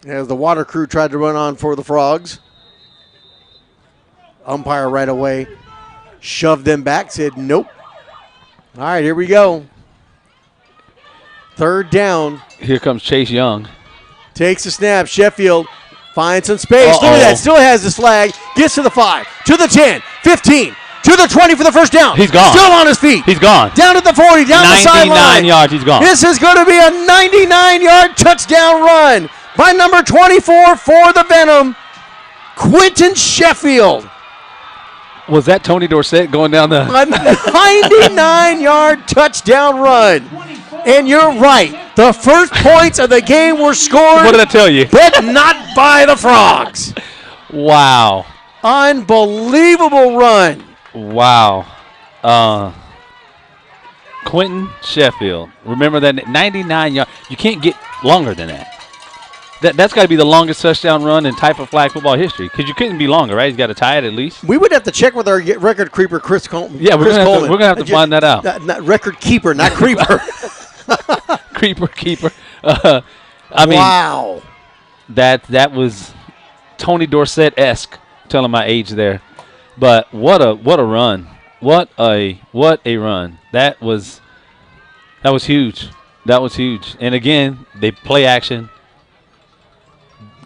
As the water crew tried to run on for the Frogs. Umpire right away shoved them back, said nope. All right, here we go. 3rd down. Here comes Chase Young. Takes the snap. Sheffield Finds some space. Look at that. Still has his flag. Gets to the 5, to the 10, 15, to the 20 for the first down. He's gone. Still on his feet. He's gone. Down at the 40, down the sideline. 99 yards, he's gone. This is going to be a 99-yard touchdown run by number 24 for the Venom, Quentin Sheffield. Was that Tony Dorsett going down the... A 99-yard touchdown run. And you're right. The first points of the game were scored. What did I tell you? But not by the Frogs. Wow. Unbelievable run. Wow. Quentin Sheffield. Remember that 99 yards. You can't get longer than that. That's got to be the longest touchdown run in TYFA flag football history because you couldn't be longer, right? He's got to tie it at least. We would have to check with our record creeper, Chris Coleman. Yeah, we're going to have to find that out. Not record keeper, not creeper. Keeper. I mean, wow. That was Tony Dorsett-esque, telling my age there. But what a run. What a run. That was huge. That was huge. And again, they play action.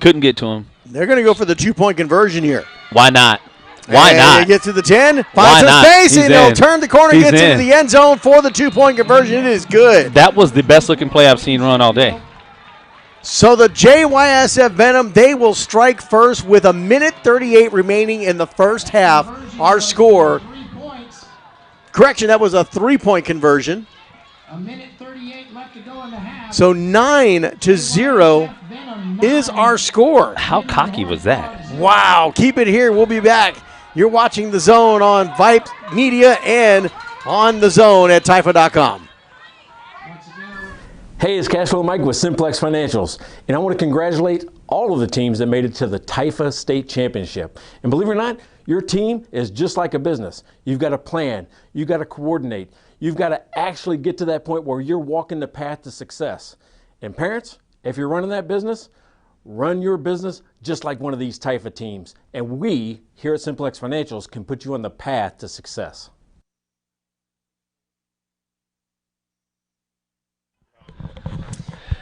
Couldn't get to him. They're going to go for the 2-point conversion here. Why not? Why not? They get to the 10, finds some space, and they'll turn the corner, gets into the end zone for the 2-point conversion. It is good. That was the best-looking play I've seen run all day. So the JYSF Venom, they will strike first with 1:38 remaining in the first half. Our score, correction, that was a 3-point conversion. 1:38 left to go in the half. So 9-0 is our score. How cocky was that? Wow. Keep it here. We'll be back. You're watching The Zone on VYPE Media and on The Zone at TYFA.com. Hey, it's Cashflow Mike with Simplex Financials, and I want to congratulate all of the teams that made it to the TYFA State Championship. And believe it or not, your team is just like a business. You've got to plan, you've got to coordinate, you've got to actually get to that point where you're walking the path to success. And parents, if you're running that business, run your business just like one of these TYFA teams. And we, here at Simplex Financials, can put you on the path to success.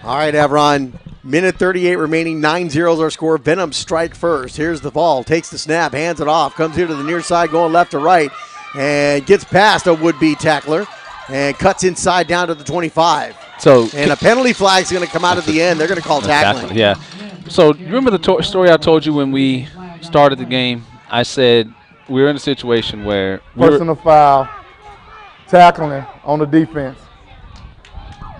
All right, Avron. 1:38 remaining, 9-0 is our score. Venom strike first. Here's the ball. Takes the snap, hands it off. Comes here to the near side, going left to right. And gets past a would-be tackler. And cuts inside down to the 25. And a penalty flag is going to come out at the end. They're going to call tackling. Yeah. So you remember the story I told you when we started the game? I said we were in a situation where personal foul, tackling on the defense.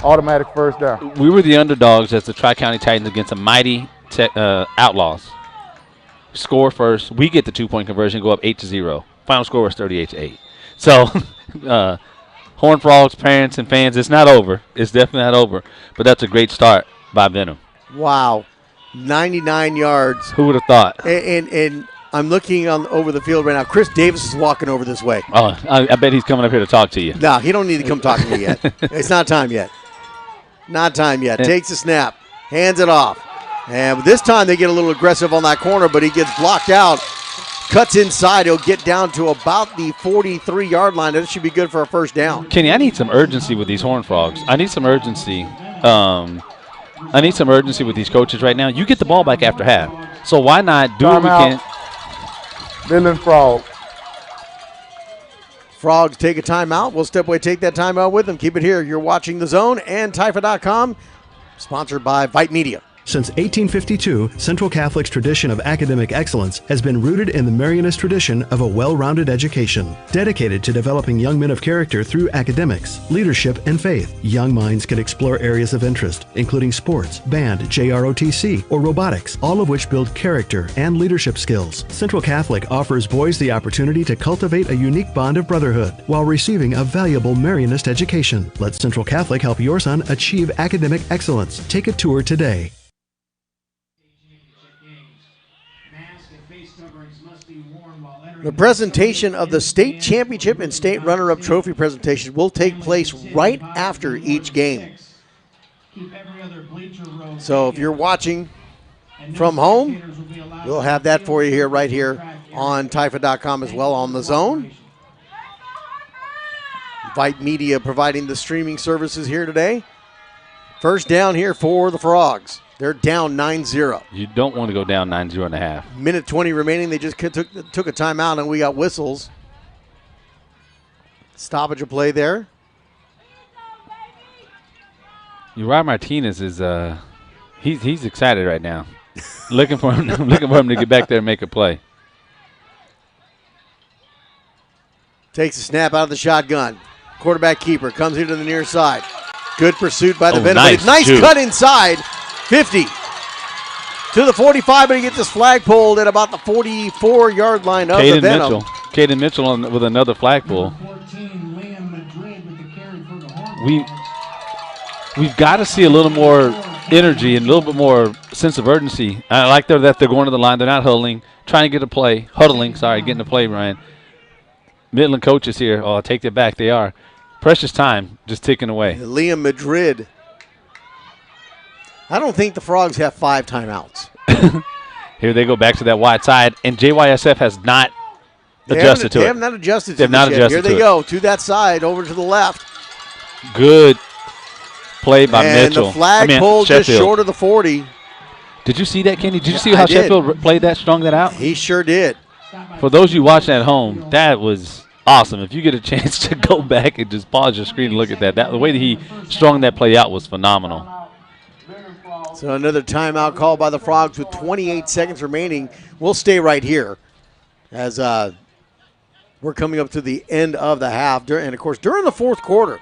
Automatic first down. We were the underdogs as the Tri-County Titans against the mighty Outlaws. Score first. We get the 2-point conversion, go up 8-0. Final score was 38-8. So, Horned Frogs, parents, and fans, it's not over. It's definitely not over. But that's a great start by Venom. Wow. 99 yards. Who would have thought? And I'm looking over the field right now. Chris Davis is walking over this way. Oh, I bet he's coming up here to talk to you. No, he don't need to come talk to me yet. It's not time yet. Not time yet. Takes the snap, hands it off. And this time they get a little aggressive on that corner, but he gets blocked out. Cuts inside. He'll get down to about the 43-yard line. That should be good for a first down. Kenny, I need some urgency with these Horned Frogs. I need some urgency. I need some urgency with these coaches right now. You get the ball back after half. So why not do what we can? Midland Frogs. Frogs take a timeout. We'll step away, take that timeout with them. Keep it here. You're watching The Zone and TYFA.com, sponsored by VYPE Media. Since 1852, Central Catholic's tradition of academic excellence has been rooted in the Marianist tradition of a well-rounded education. Dedicated to developing young men of character through academics, leadership, and faith, young minds can explore areas of interest, including sports, band, JROTC, or robotics, all of which build character and leadership skills. Central Catholic offers boys the opportunity to cultivate a unique bond of brotherhood while receiving a valuable Marianist education. Let Central Catholic help your son achieve academic excellence. Take a tour today. The presentation of the state championship and state runner-up trophy presentation will take place right after each game. So if you're watching from home, we'll have that for you here, right here on TYFA.com as well on The Zone. VYPE Media providing the streaming services here today. First down here for the Frogs. They're down 9-0. You don't want to go down 9-0 and a half. Minute 20 remaining. They just took a timeout, and we got whistles. Stoppage of play there. Uriah Martinez is he's excited right now. looking for him to get back there and make a play. Takes a snap out of the shotgun. Quarterback keeper comes into the near side. Good pursuit by the Venom. Nice cut inside. 50 to the 45, but he gets his flag pulled at about the 44-yard line of the Venom. Caden Mitchell with another flag pull. We've got to see a little more energy and a little bit more sense of urgency. I like that they're going to the line. They're not huddling, trying to get a play. Getting a play, Ryan. Midland coaches here. Oh, I take that back. They are. Precious time just ticking away. Liam Madrid. I don't think the Frogs have 5 timeouts. Here they go back to that wide side, and JYSF has not adjusted to it. They have not adjusted to it. Here they go to that side, over to the left. Good play by Mitchell. And the flag pulled just short of the 40. Did you see that, Kenny? Did you see how Sheffield played that, strung that out? He sure did. For those of you watching at home, that was awesome. If you get a chance to go back and just pause your screen and look at that, the way that he strung that play out was phenomenal. So another timeout called by the Frogs with 28 seconds remaining. We'll stay right here as we're coming up to the end of the half. And, of course, during the fourth quarter,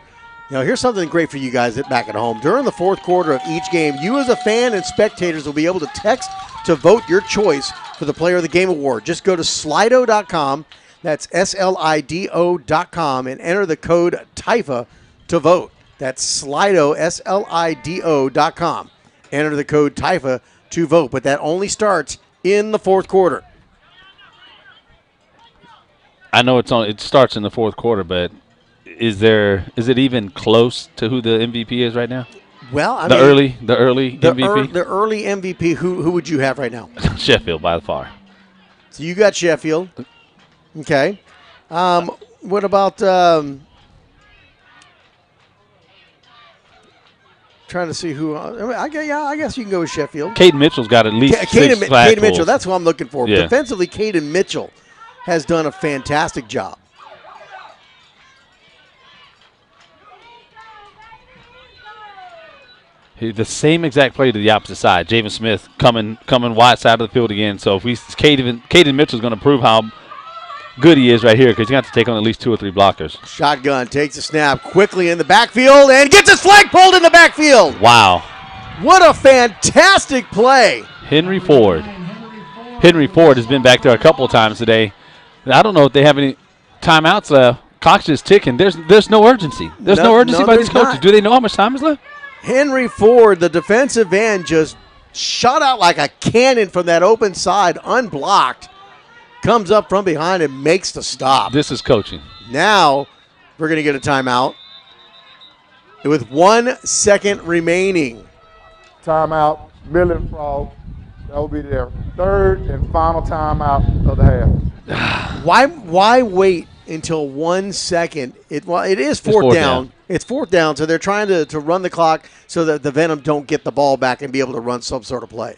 here's something great for you guys back at home. During the fourth quarter of each game, you as a fan and spectators will be able to text to vote your choice for the Player of the Game award. Just go to slido.com, that's SLIDO.com, and enter the code TYFA to vote. That's Slido, SLIDO.com. Enter the code TYFA to vote, but that only starts in the fourth quarter. I know it starts in the fourth quarter, but is it even close to who the MVP is right now? Well, the early MVP. The early MVP. Who would you have right now? Sheffield by far. So you got Sheffield. Okay. What about? Trying to see who. I guess you can go with Sheffield. Caden Mitchell's got at least six flag Caden Mitchell. That's who I'm looking for. Yeah. Defensively, Caden Mitchell has done a fantastic job. The same exact play to the opposite side. Javen Smith coming wide side of the field again. So if Caden Mitchell's going to prove how good he is right here, because he's going to have to take on at least 2 or 3 blockers. Shotgun takes a snap quickly in the backfield and gets his flag pulled in the backfield. Wow. What a fantastic play. Henry Ford has been back there a couple of times today. I don't know if they have any timeouts left. Clock's just ticking. There's no urgency. There's no urgency by these coaches. Do they know how much time is left? Henry Ford, the defensive end, just shot out like a cannon from that open side, unblocked. Comes up from behind and makes the stop. This is coaching. Now we're going to get a timeout with 1 second remaining. Timeout, Midland Frog. That will be their third and final timeout of the half. Why wait until 1 second? It is fourth down. It's fourth down, so they're trying to run the clock so that the Venom don't get the ball back and be able to run some sort of play.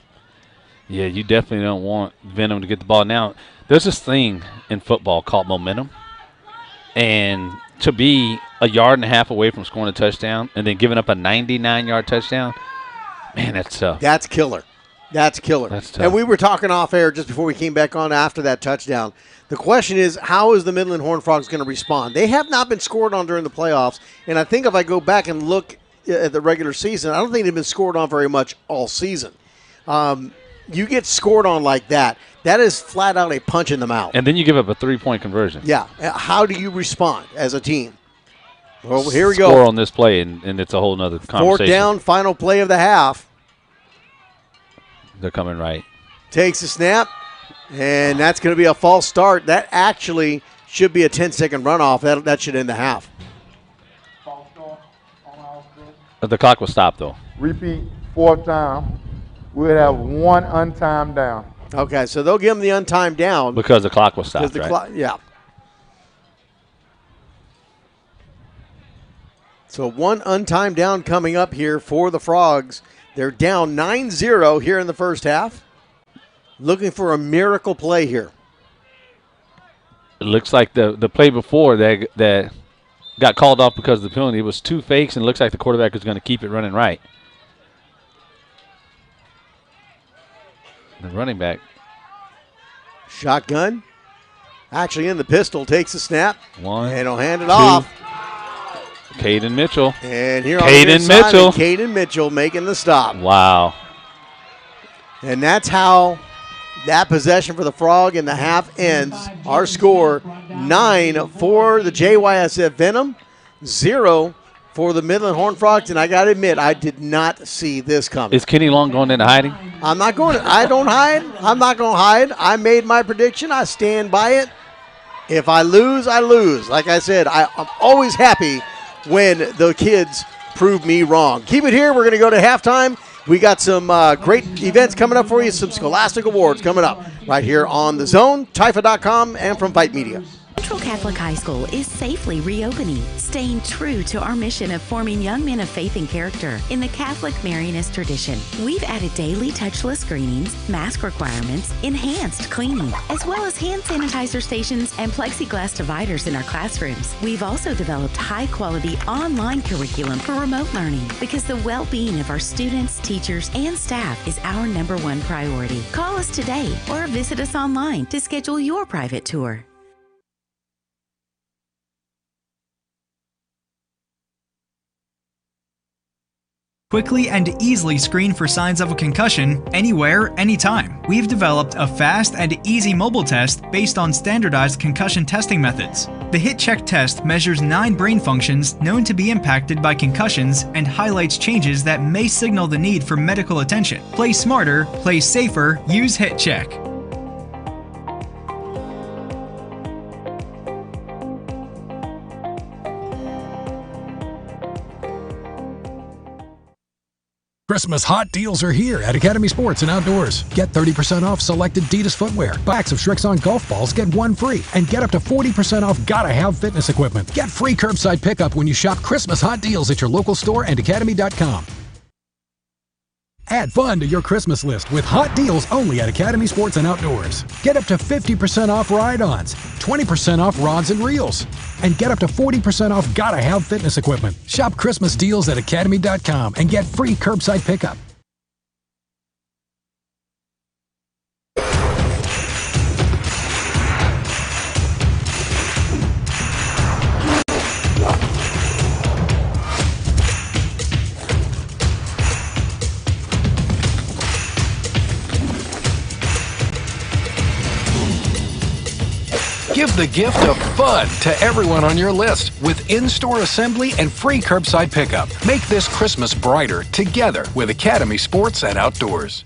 Yeah, you definitely don't want Venom to get the ball. Now, there's this thing in football called momentum, and to be a yard and a half away from scoring a touchdown and then giving up a 99-yard touchdown, man, that's tough. That's killer. That's killer. That's tough. And we were talking off air just before we came back on after that touchdown. The question is, how is the Midland Horned Frogs going to respond? They have not been scored on during the playoffs, and I think if I go back and look at the regular season, I don't think they've been scored on very much all season. You get scored on like that, that is flat out a punch in the mouth. And then you give up a 3-point conversion. Yeah. How do you respond as a team? Well, here we go. Score on this play, and it's a whole other conversation. Fourth down, final play of the half. They're coming right. Takes a snap, and that's going to be a false start. That actually should be a 10-second runoff. That should end the half. The clock was stopped, though. Repeat, fourth down. We'll have 1 untimed down. Okay, so they'll give them the untimed down. Because the clock was stopped, right? Yeah. So 1 untimed down coming up here for the Frogs. They're down 9-0 here in the first half. Looking for a miracle play here. It looks like the play before that got called off because of the penalty. It was 2 fakes, and it looks like the quarterback is going to keep it running right. The running back. Shotgun. Actually in the pistol. Takes the snap. 1, and he'll hand it 2. off. Caden Mitchell. And here Caden Mitchell. Caden Mitchell making the stop. Wow. And that's how that possession for the Frog in the half ends. Our score, 9 for the JYSF Venom, 0 for the Midland Horned Frogs. And I got to admit, I did not see this coming. Is Kenny Long going into hiding? I'm not going to. I don't hide. I'm not going to hide. I made my prediction. I stand by it. If I lose, I lose. Like I said, I'm always happy when the kids prove me wrong. Keep it here. We're going to go to halftime. We got some great events coming up for you, some Scholastic Awards coming up right here on The Zone, TYFA.com, and from VYPE Media. Central Catholic High School is safely reopening, staying true to our mission of forming young men of faith and character in the Catholic Marianist tradition. We've added daily touchless screenings, mask requirements, enhanced cleaning, as well as hand sanitizer stations and plexiglass dividers in our classrooms. We've also developed high-quality online curriculum for remote learning because the well-being of our students, teachers, and staff is our #1 priority. Call us today or visit us online to schedule your private tour. Quickly and easily screen for signs of a concussion anywhere, anytime. We've developed a fast and easy mobile test based on standardized concussion testing methods. The Hit Check test measures 9 brain functions known to be impacted by concussions and highlights changes that may signal the need for medical attention. Play smarter, play safer, use Hit Check. Christmas hot deals are here at Academy Sports and Outdoors. Get 30% off selected Adidas footwear. Packs of Shrixon golf balls get 1 free. And get up to 40% off Gotta Have fitness equipment. Get free curbside pickup when you shop Christmas hot deals at your local store and academy.com. Add fun to your Christmas list with hot deals only at Academy Sports and Outdoors. Get up to 50% off ride-ons, 20% off rods and reels, and get up to 40% off Gotta Have fitness equipment. Shop Christmas deals at academy.com and get free curbside pickup. Give the gift of fun to everyone on your list with in-store assembly and free curbside pickup. Make this Christmas brighter together with Academy Sports and Outdoors.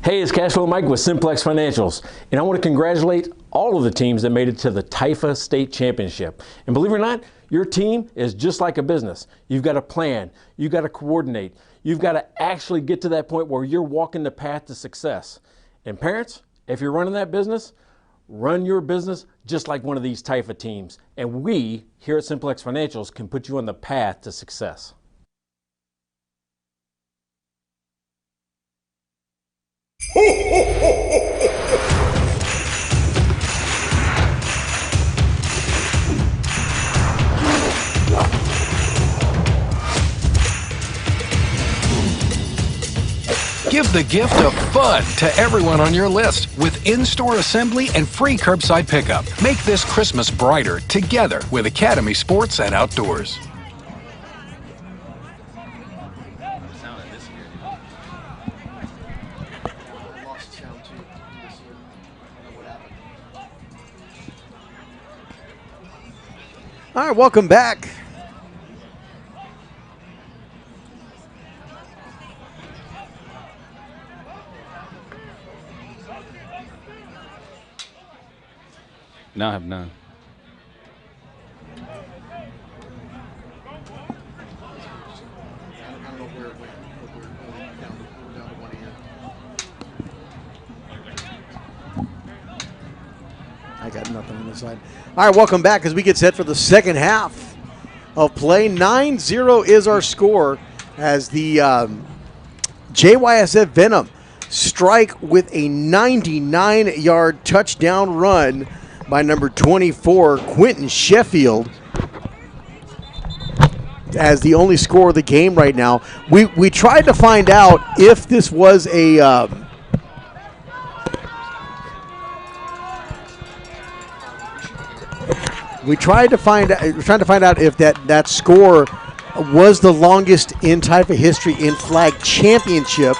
Hey, it's Cashflow Mike with Simplex Financials, and I want to congratulate all of the teams that made it to the TYFA State Championship. And believe it or not, your team is just like a business. You've got to plan, you've got to coordinate, you've got to actually get to that point where you're walking the path to success. And parents, if you're running that business, run your business just like one of these TYFA teams. And we, here at Simplex Financials, can put you on the path to success. Give the gift of fun to everyone on your list with in-store assembly and free curbside pickup. Make this Christmas brighter together with Academy Sports and Outdoors. All right, welcome back. No, I have none. I got nothing on this side. All right, welcome back as we get set for the second half of play. 9-0 is our score as the JSYF Venom strike with a 99-yard touchdown run by number 24, Quentin Sheffield, as the only score of the game right now. We tried to find out if this was a we're trying to find out if that score was the longest in TYFA history in flag championship.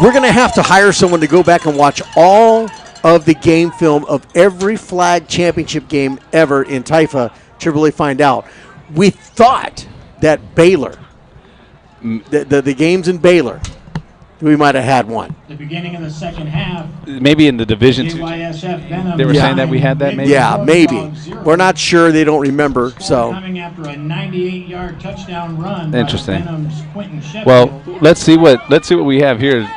We're going to have to hire someone to go back and watch all of the game film of every flag championship game ever in TYFA to really find out. We thought that Baylor, the games in Baylor, we might have had one. The beginning of the second half. Maybe in the Division II. JSYF Venom. They were saying that we had that maybe? Yeah, maybe. We're not sure. They don't remember. So Coming after a 98-yard touchdown run. Interesting. By Venom's Quentin Sheffield. Well, let's see what we have here.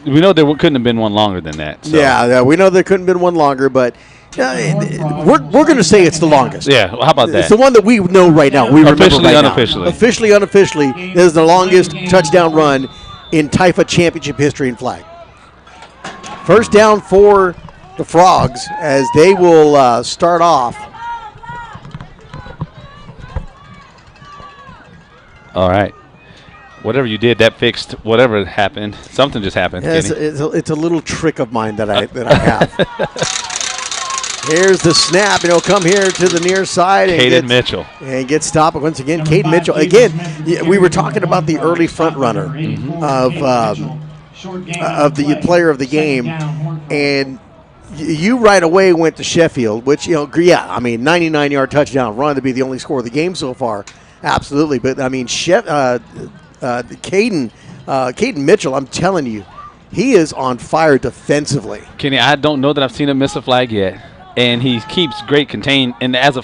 We know there couldn't have been one longer than that. So. Yeah, we know there couldn't have been one longer, but we're going to say it's the longest. Yeah, well, how about that? It's the one that we know right now. We remember Officially, right unofficially. now. Officially, unofficially, this is the longest touchdown run in TYFA championship history in flag. First down for the Frogs as they will start off. All right. Whatever you did, that fixed whatever happened. Something just happened. Yeah, it's a little trick of mine that I have. Here's the snap. It'll come here to the near side. Caden Mitchell. And get stopped once again. Caden Mitchell. Again, we were talking about the early front runner of the player of the game. And you right away went to Sheffield, which, 99-yard touchdown run to be the only score of the game so far. Absolutely. But, Caden Mitchell, I'm telling you, he is on fire defensively. Kenny, I don't know that I've seen him miss a flag yet. And he keeps great contain. And as a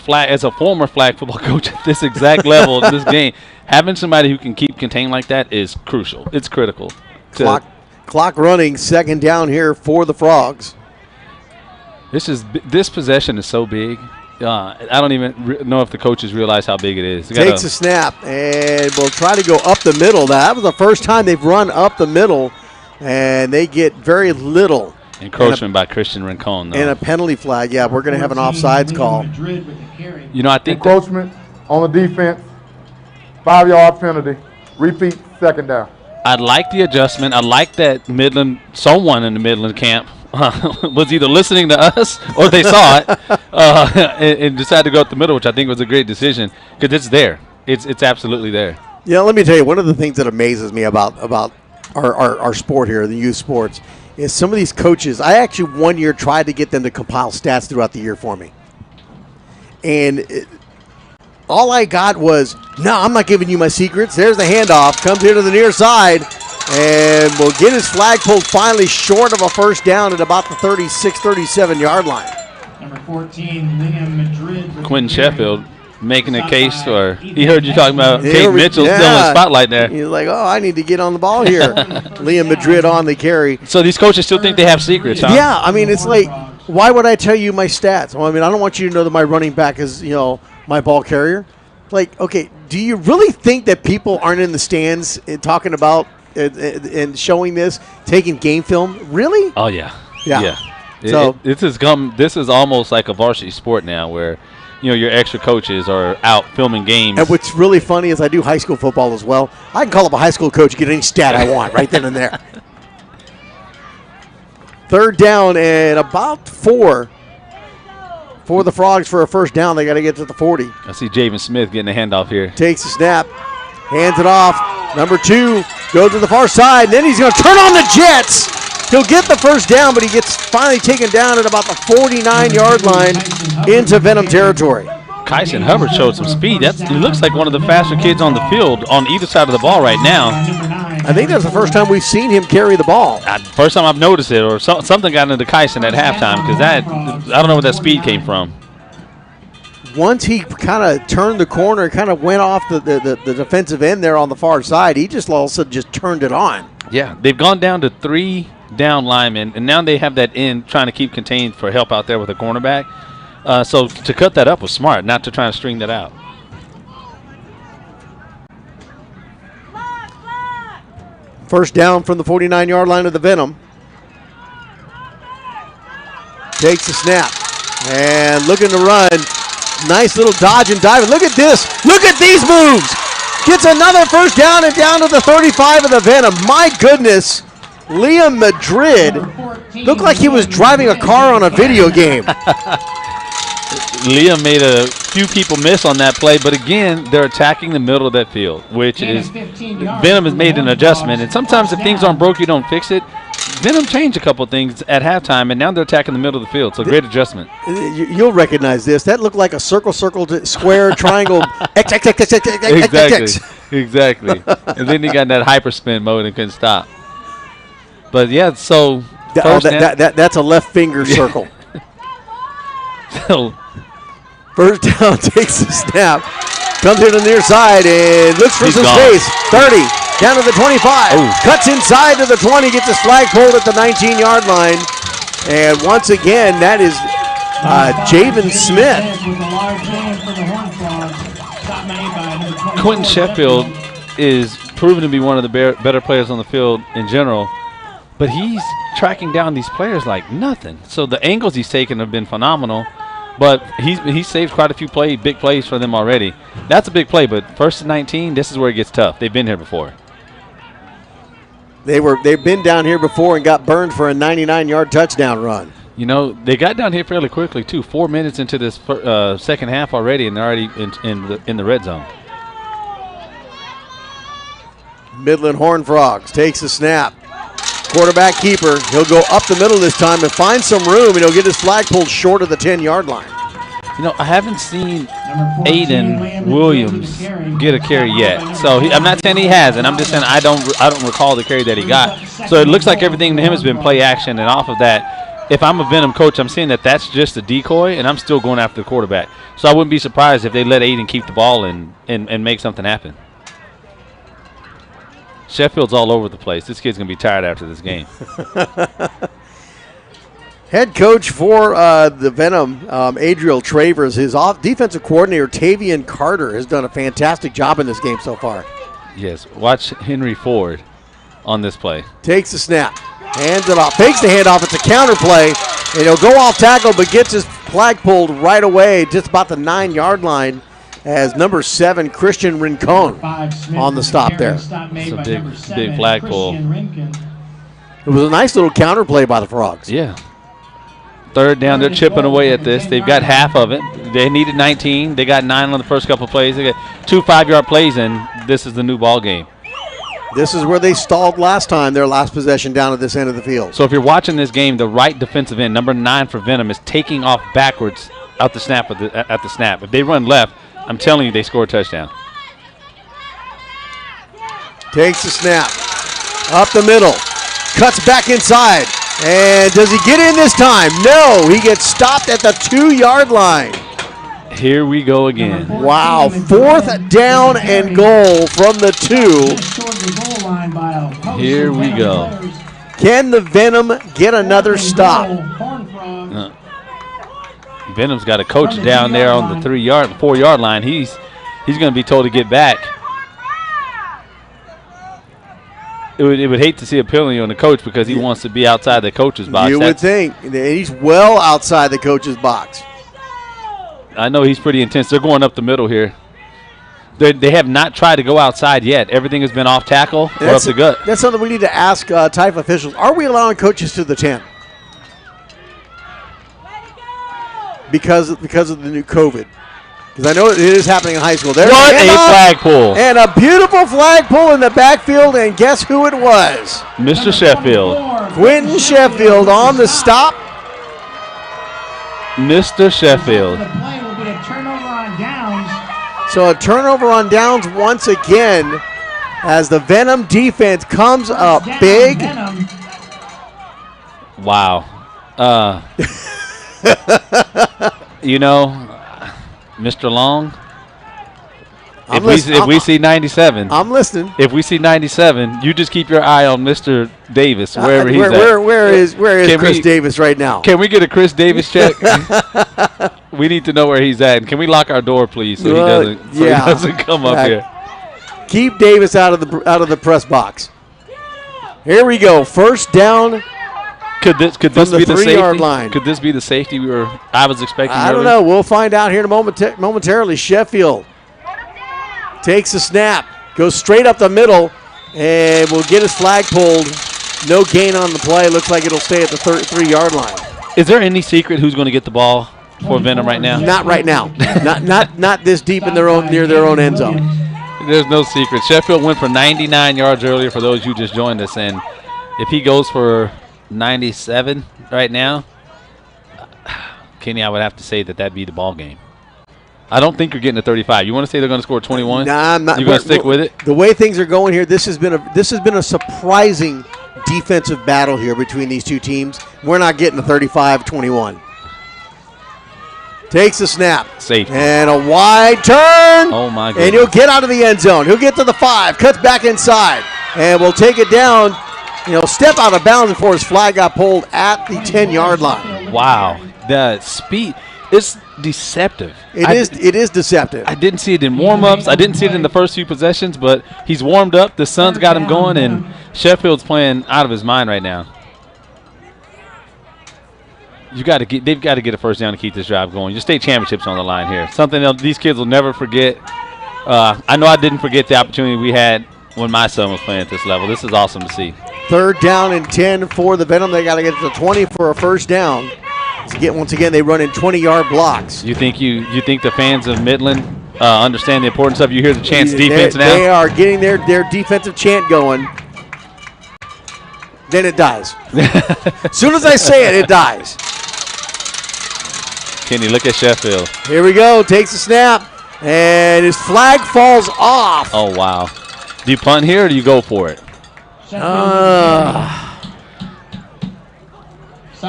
former flag football coach at this exact level in this game, having somebody who can keep contained like that is crucial. It's critical. Clock running, second down here for the Frogs. This possession is so big. I don't even know if the coaches realize how big it is. Takes a snap and will try to go up the middle. That was the first time they've run up the middle, and they get very little. Encroachment by Christian Rincon, though. And a penalty flag. Yeah, we're going to have an offsides call. I think encroachment on the defense, 5-yard penalty, repeat, second down. I like the adjustment. I like that someone in the Midland camp was either listening to us or they saw it and decided to go up the middle, which I think was a great decision because it's there. It's absolutely there. Yeah, let me tell you, one of the things that amazes me about our sport here, the youth sports, is some of these coaches. I actually one year tried to get them to compile stats throughout the year for me. And all I got was, no, I'm not giving you my secrets. There's the handoff. Comes here to the near side. And will get his flag pulled finally short of a first down at about the 36, 37-yard line. Number 14, Liam Madrid. Quentin Sheffield making a case for, he heard you talking about Kate Mitchell still in the spotlight there. He's like, oh, I need to get on the ball here. Liam Madrid on the carry. So these coaches still think they have secrets, huh? Yeah, I mean, it's like, why would I tell you my stats? Well, I mean, I don't want you to know that my running back is, my ball carrier. Like, okay, do you really think that people aren't in the stands talking about and showing this, taking game film? Really? Oh, yeah. Yeah. So this is almost like a varsity sport now where, your extra coaches are out filming games. And what's really funny is I do high school football as well. I can call up a high school coach, get any stat I want right then and there. Third down and about 4 for the Frogs for a first down. They got to get to the 40. I see Javen Smith getting a handoff here. Takes the snap, hands it off. Number 2 goes to the far side, and then he's going to turn on the Jets. He'll get the first down, but he gets finally taken down at about the 49-yard line into Venom territory. Kyson Hubbard showed some speed. He looks like one of the faster kids on the field on either side of the ball right now. I think that's the first time we've seen him carry the ball. First time I've noticed it, or something got into Kyson at halftime, because I don't know where that speed came from. Once he kind of turned the corner, kind of went off the defensive end there on the far side, he just all of a sudden just turned it on. Yeah, they've gone down to 3 down linemen, and now they have that end trying to keep contained for help out there with a cornerback. So to cut that up was smart, not to try and string that out. First down from the 49-yard line of the Venom. Takes the snap and looking to run. Nice little dodge and dive. Look at this. Look at these moves. Gets another first down and down to the 35 of the Venom. My goodness. Liam Madrid looked like he was driving a car on a video game. Liam made a few people miss on that play, but again, they're attacking the middle of that field, which is Venom has made an adjustment. And sometimes if things aren't broke, you don't fix it. Venom changed a couple of things at halftime, and now they're attacking the middle of the field. So great adjustment. You'll recognize this. That looked like a circle, square, triangle. X, X, X, X, X, X, Exactly. X. Exactly. And then he got in that hyperspin mode and couldn't stop. But yeah, so that's a left finger circle. So first down, takes the snap, comes in on the near side and looks for some space. 30, down to the 25, cuts inside to the 20, gets his flag pulled at the 19-yard line. And once again, that is Javen Smith. Quentin Sheffield is proven to be one of the better players on the field in general, but he's tracking down these players like nothing. So the angles he's taken have been phenomenal, but he's saved quite a few big plays for them already. That's a big play, but first and 19, this is where it gets tough. They've been here before. They've been down here before and got burned for a 99-yard touchdown run. They got down here fairly quickly too. 4 minutes into this second half already, and they're already in the red zone. Midland Horned Frogs takes the snap. Quarterback keeper. He'll go up the middle this time and find some room, and he'll get his flag pulled short of the 10-yard line. I haven't seen Aiden Williams get a carry yet. So I'm not saying he hasn't. I'm just saying I don't recall the carry that he got. So it looks like everything to him has been play action, and off of that, if I'm a Venom coach, I'm seeing that that's just a decoy, and I'm still going after the quarterback. So I wouldn't be surprised if they let Aiden keep the ball and make something happen. Sheffield's all over the place. This kid's going to be tired after this game. Head coach for the Venom, Adriel Travers, his defensive coordinator, Tavian Carter, has done a fantastic job in this game so far. Yes, watch Henry Ford on this play. Takes the snap, hands it off, fakes the handoff. It's a counter play, and he'll go off tackle, but gets his flag pulled right away, just about the 9-yard line, as number 7, Christian Rincon, on the stop there. It's a big flag pull. It was a nice little counter play by the Frogs. Yeah. Third down, they're chipping away at this. They've got half of it. They needed 19. They got 9 on the first couple of plays. They got 2 5-yard plays, and this is the new ball game. This is where they stalled last time, their last possession down at this end of the field. So if you're watching this game, the right defensive end, number 9 for Venom, is taking off backwards at the snap. If they run left, I'm telling you, they score a touchdown. Takes the snap. Up the middle. Cuts back inside. And does he get in this time? No, he gets stopped at the 2-yard line. Here we go again. Wow, 4th down and goal from the 2. Here we go. Can the Venom get another stop? Venom's got a coach down there on the 4-yard line. He's going to be told to get back. It would hate to see a penalty on the coach because he wants to be outside the coach's box. You would think. He's well outside the coach's box. I know he's pretty intense. They're going up the middle here. They have not tried to go outside yet. Everything has been off tackle or up the gut. That's something we need to ask TYFA officials. Are we allowing coaches to the 10? Because of the new COVID. Because I know it is happening in high school. There's what a flag pull. And a beautiful flag pull in the backfield, and guess who it was? Mr. Sheffield. Quentin Sheffield on the stop. Mr. Sheffield. The play will be a turnover on downs. So a turnover on downs once again as the Venom defense comes up big. Wow. You know, Mr. Long, if we see 97. I'm listening. If we see 97, you just keep your eye on Mr. Davis, wherever he's at. Where is Chris Davis right now? Can we get a Chris Davis check? We need to know where he's at. And can we lock our door, please, so he doesn't come up here? Keep Davis out of the press box. Here we go. 1st down. Could this be the 3-yard safety? line. Could this be the safety I was expecting? I don't know. We'll find out here in momentarily. Sheffield takes the snap, goes straight up the middle, and will get his flag pulled. No gain on the play. Looks like it'll stay at the 3-yard line. Is there any secret who's going to get the ball for Venom right now? Not right now. not this deep in near their own end zone. There's no secret. Sheffield went for 99 yards earlier for those who just joined us, and if he goes for 97 right now, Kenny, I would have to say that'd be the ball game. I don't think you're getting to 35. You want to say they're going to score 21? Nah, I'm not. You're going to stick with it? The way things are going here, this has been a surprising defensive battle here between these two teams. We're not getting a 35-21. Takes the snap. Safety. And a wide turn. Oh, my goodness. And he'll get out of the end zone. He'll get to the 5, cuts back inside, and will take it down. Step out of bounds before his flag got pulled at the 10-yard line. Wow. The speed is deceptive. It is deceptive. I didn't see it in warm-ups. I didn't see it in the first few possessions, but he's warmed up. The sun's got him going, and Sheffield's playing out of his mind right now. They've got to get a 1st down to keep this drive going. Your state championship's on the line here. Something else these kids will never forget. I know I didn't forget the opportunity we had when my son was playing at this level. This is awesome to see. 3rd down and 10 for the Venom. They got to get to the 20 for a 1st down. Once again, they run in 20-yard blocks. You think the fans of Midland understand the importance of you hear the chants defense now? They are getting their defensive chant going. Then it dies. As soon as I say it, it dies. Kenny, look at Sheffield. Here we go. Takes the snap, and his flag falls off. Oh, wow. Do you punt here or do you go for it? Stop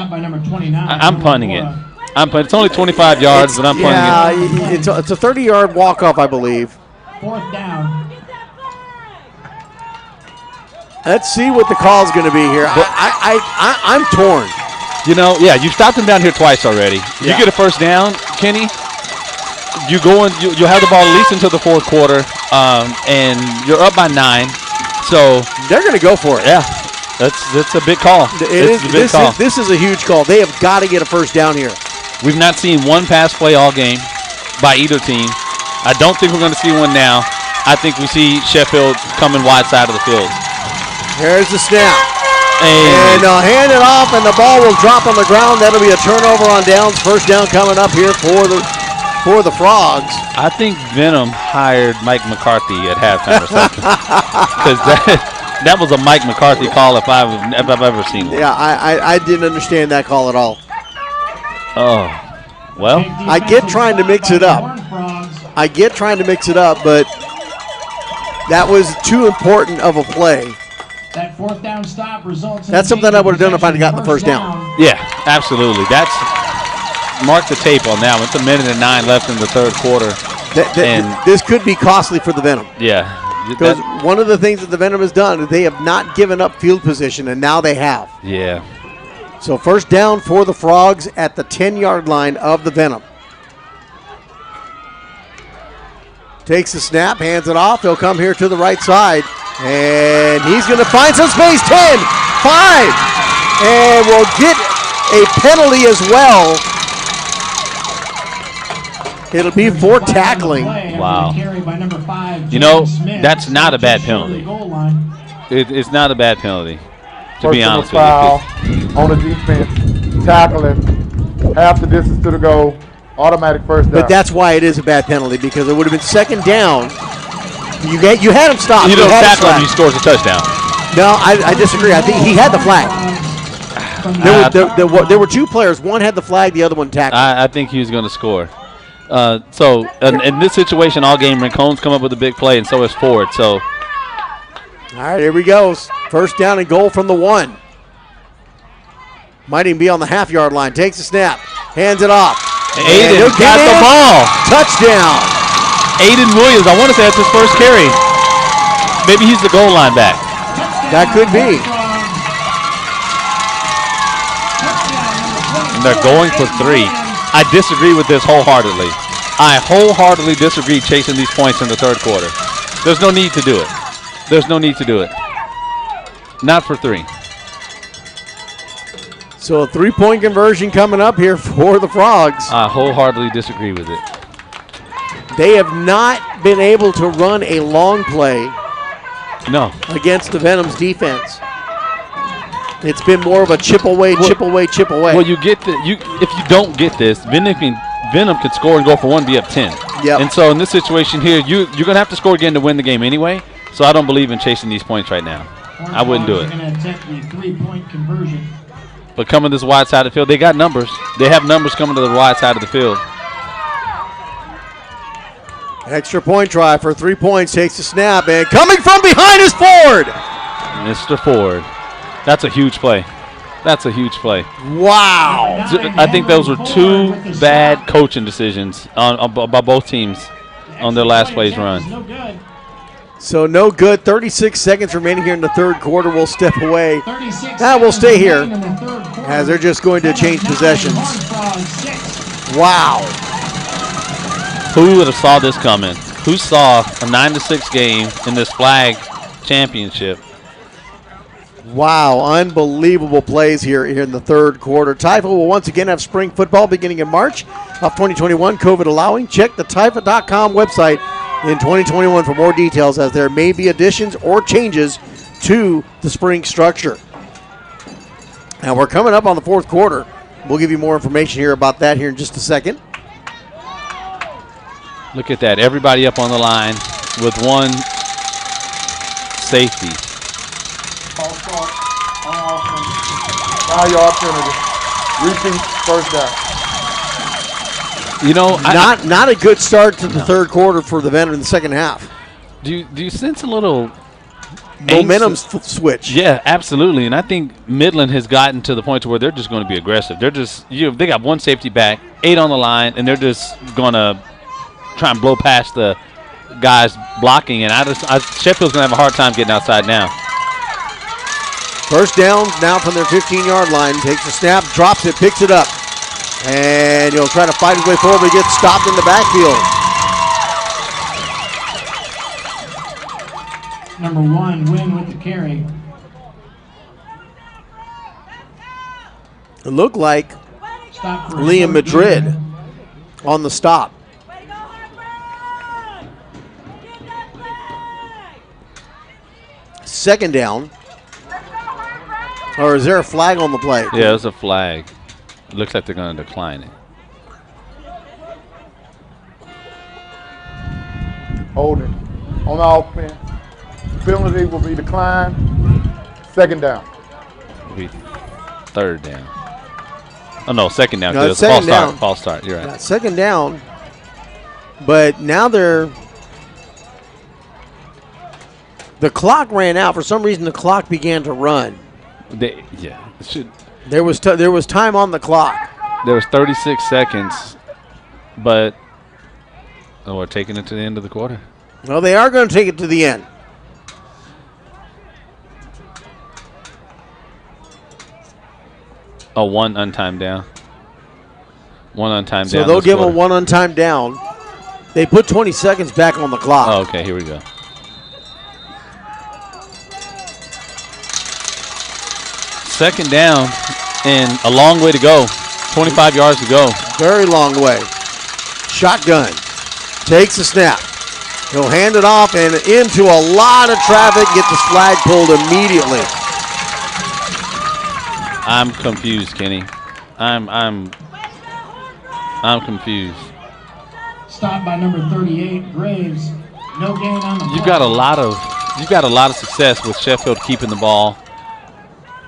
by number 29. I'm punting it. It's only 25 yards, but I'm punting it. It's a 30-yard walk-off, I believe. 4th down. Let's see what the call is going to be here. I'm torn. You stopped him down here twice already. You get a 1st down, Kenny. You'll have the ball at least until the 4th quarter, and you're up by 9. So they're going to go for it. Yeah, that's a big call. This is a huge call. They have got to get a 1st down here. We've not seen one pass play all game by either team. I don't think we're going to see one now. I think we see Sheffield coming wide side of the field. Here's the snap. And they'll hand it off, and the ball will drop on the ground. That'll be a turnover on downs. 1st down coming up here for the Frogs. I think Venom hired Mike McCarthy at halftime or something. Because that was a Mike McCarthy call if I've ever seen one. Yeah, I didn't understand that call at all. Oh, well. I get trying to mix it up. but that was too important of a play fourth down stop results in That's something I would have done if I'd gotten the first down. Yeah, absolutely. That's mark the tape on that one. It's 1:09 left in the third quarter. This could be costly for the Venom. Yeah. Because one of the things that the Venom has done, they have not given up field position, and now they have. Yeah. So first down for the Frogs at the 10-yard line of the Venom. Takes the snap, hands it off. He'll come here to the right side, and he's going to find some space. 10, 5, and will get a penalty as well. It'll be for tackling. Wow. You know, that's not a bad penalty. It's not a bad penalty, to be honest with foul on the defense, tackling, half the distance to the goal, automatic first down. But that's why it is a bad penalty, because it would have been second down. You had him stopped. You don't tackle him, he scores a touchdown. No, I disagree. I think he had the flag. There were two players. One had the flag, the other one tackled. I think he was going to score. So in this situation, all game, Rincone's come up with a big play, and so is Ford. So, all right, here we go. First down and goal from the 1. Might even be on the half-yard line. Takes the snap, hands it off. Aiden got the ball. Touchdown. Aiden Williams. I want to say that's his first carry. Maybe he's the goal line back. That could be. And they're going for 3. I disagree with this wholeheartedly. I wholeheartedly disagree chasing these points in the third quarter. There's no need to do it. There's no need to do it. Not for 3. So a 3-point conversion coming up here for the Frogs. I wholeheartedly disagree with it. They have not been able to run a long play against the Venom's defense. It's been more of a chip away, chip away, chip away. Well, if you don't get this, Venom can score and go for 1, be up 10. Yep. And so in this situation here, you're going to have to score again to win the game anyway. So I don't believe in chasing these points right now. I wouldn't do it. Going to attempt the 3-point conversion. But coming this wide side of the field, they got numbers. They have numbers coming to the wide side of the field. Extra point try for 3 points. Takes the snap, and coming from behind is Ford. Mr. Ford. That's a huge play. That's a huge play. Wow. I think those were 2 bad coaching decisions by both teams on their last play's run. So no good. 36 seconds remaining here in the third quarter. We'll step away. We'll stay here as they're just going to change possessions. Wow. Who would have saw this coming? Who saw a 9-6 game in this flag championship? Wow, unbelievable plays here in the third quarter. TYFA will once again have spring football beginning in March of 2021, COVID allowing. Check the TYFA.com website in 2021 for more details, as there may be additions or changes to the spring structure. Now we're coming up on the fourth quarter. We'll give you more information here about that here in just a second. Look at that. Everybody up on the line with 1 safety. 5-yard penalty. Reaching first down. You know, not a good start to the third quarter for the Venom in the second half. Do you sense a little momentum switch? Yeah, absolutely. And I think Midland has gotten to the point to where they're just going to be aggressive. They're just they got 1 safety back, 8 on the line, and they're just going to try and blow past the guys blocking. And Sheffield's going to have a hard time getting outside now. First down now from their 15-yard line. Takes the snap, drops it, picks it up. And he'll try to fight his way forward, but he gets stopped in the backfield. Number 1, Win with the carry. It looked like Liam Madrid on the stop. Second down. Or is there a flag on the play? Yeah, there's a flag. It looks like they're going to decline it. Holding on offense. Penalty will be declined. Second down. It'll be third down. Oh, no, second down. No, it's second down. False start. You're right. Yeah, second down. But now they're The clock ran out. For some reason, the clock began to run. There was time on the clock. There was 36 seconds, but we're taking it to the end of the quarter. Well, they are going to take it to the end. Oh, one untimed down. One untimed down. So they'll give them one untimed down. They put 20 seconds back on the clock. Oh, okay, here we go. Second down and a long way to go. 25 yards to go. Very long way. Shotgun. Takes the snap. He'll hand it off and into a lot of traffic. Get the flag pulled immediately. I'm confused, Kenny. I'm confused. Stop by number 38, Graves. No gain on the play. You've got a lot of success with Sheffield keeping the ball.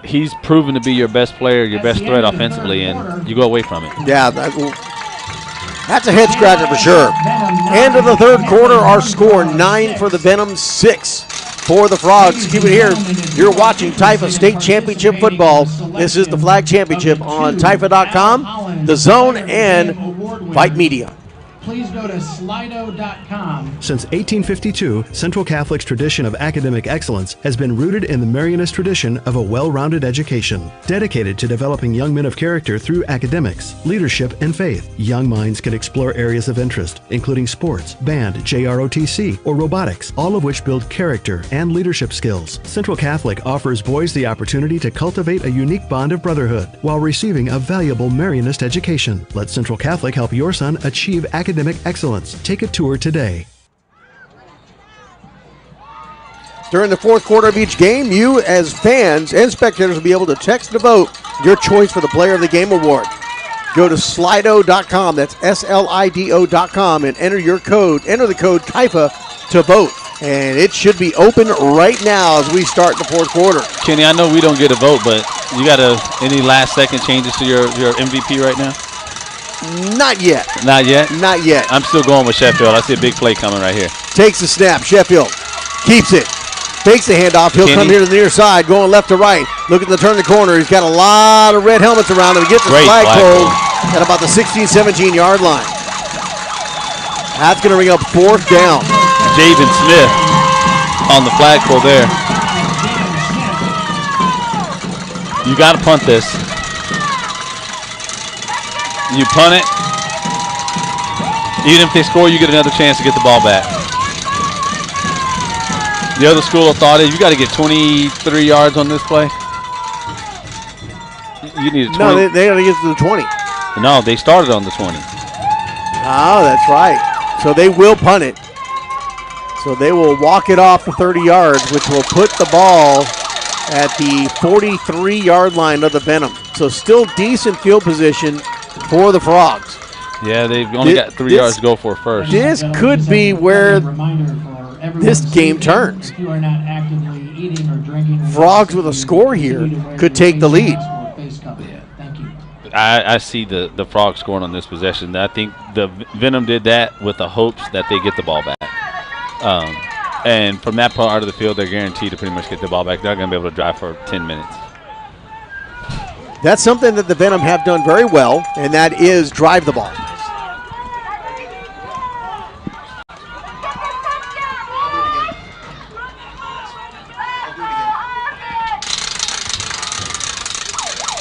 He's proven to be your best player, your best threat offensively, and you go away from it. Yeah, that's a head scratcher for sure. End of the third quarter, our score 9 for the Venom, 6 for the Frogs. Keep it here. You're watching TYFA State Championship football. This is the Flag Championship on TYFA.com, The Zone, and VYPE Media. Please go to slido.com. Since 1852, Central Catholic's tradition of academic excellence has been rooted in the Marianist tradition of a well-rounded education. Dedicated to developing young men of character through academics, leadership, and faith, young minds can explore areas of interest, including sports, band, JROTC, or robotics, all of which build character and leadership skills. Central Catholic offers boys the opportunity to cultivate a unique bond of brotherhood while receiving a valuable Marianist education. Let Central Catholic help your son achieve academic excellence. Take a tour today. During the fourth quarter of each game, you as fans and spectators will be able to text to vote your choice for the Player of the Game award. Go to slido.com, that's SLIDO.com, and enter the code TYFA to vote. And it should be open right now as we start the fourth quarter. Kenny, I know we don't get a vote, but you got any last second changes to your MVP right now? Not yet. Not yet? Not yet. I'm still going with Sheffield. I see a big play coming right here. Takes the snap. Sheffield keeps it. Fakes the handoff. He'll come here to the near side, going left to right. Look at the turn the corner. He's got a lot of red helmets around him. He gets the flag pole at about the 16, 17-yard line. That's going to bring up fourth down. Javen Smith on the flagpole there. You got to punt this. You punt it. Even if they score, you get another chance to get the ball back. The other school of thought is you got to get 23 yards on this play. You need a 20. No, they got to get to the 20. No, they started on the 20. Oh, that's right. So they will punt it. So they will walk it off the 30 yards, which will put the ball at the 43-yard line of the Venom. So still decent field position for the Frogs. Yeah, they've only got 3 yards to go for first. This could be where this game turns. Frogs with a score here could take the lead. I see the Frogs scoring on this possession. I think the Venom did that with the hopes that they get the ball back. And from that part of the field, they're guaranteed to pretty much get the ball back. They're not going to be able to drive for 10 minutes. That's something that the Venom have done very well, and that is drive the ball.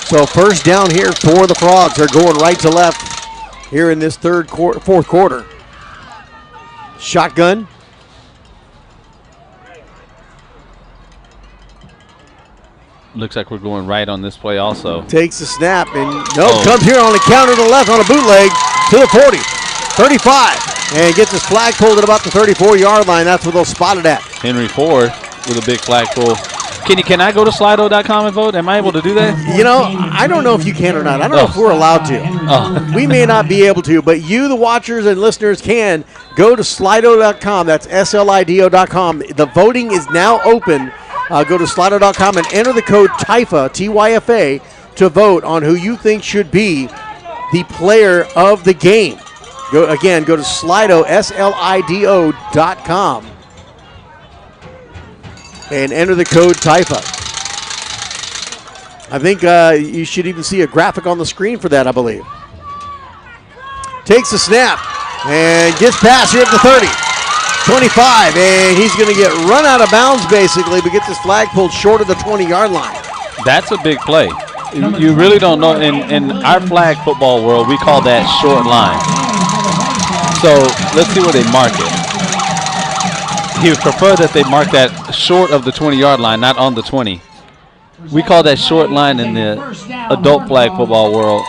So first down here for the Frogs. They're going right to left here in this fourth quarter. Shotgun. Looks like we're going right on this play also. Takes the snap and comes here on the counter to the left on a bootleg to the 40, 35, and gets his flag pulled at about the 34-yard line. That's where they'll spot it at. Henry Ford with a big flag pull. Can I go to slido.com and vote? Am I able to do that? You know, I don't know if you can or not. I don't know if we're allowed to. We may not be able to, but you, the watchers and listeners, can go to slido.com. That's SLIDO.com. The voting is now open. Go to slido.com and enter the code TYFA, TYFA, to vote on who you think should be the player of the game. Go to Slido, SLIDO.com. and enter the code TYFA. I think you should even see a graphic on the screen for that, I believe. Takes the snap and gets past here at the 30. 25, and he's going to get run out of bounds basically, but gets his flag pulled short of the 20-yard line. That's a big play. You really don't know. In our flag football world, we call that short line. So let's see where they mark it. He would prefer that they mark that short of the 20-yard line, not on the 20. We call that short line in the adult flag football world.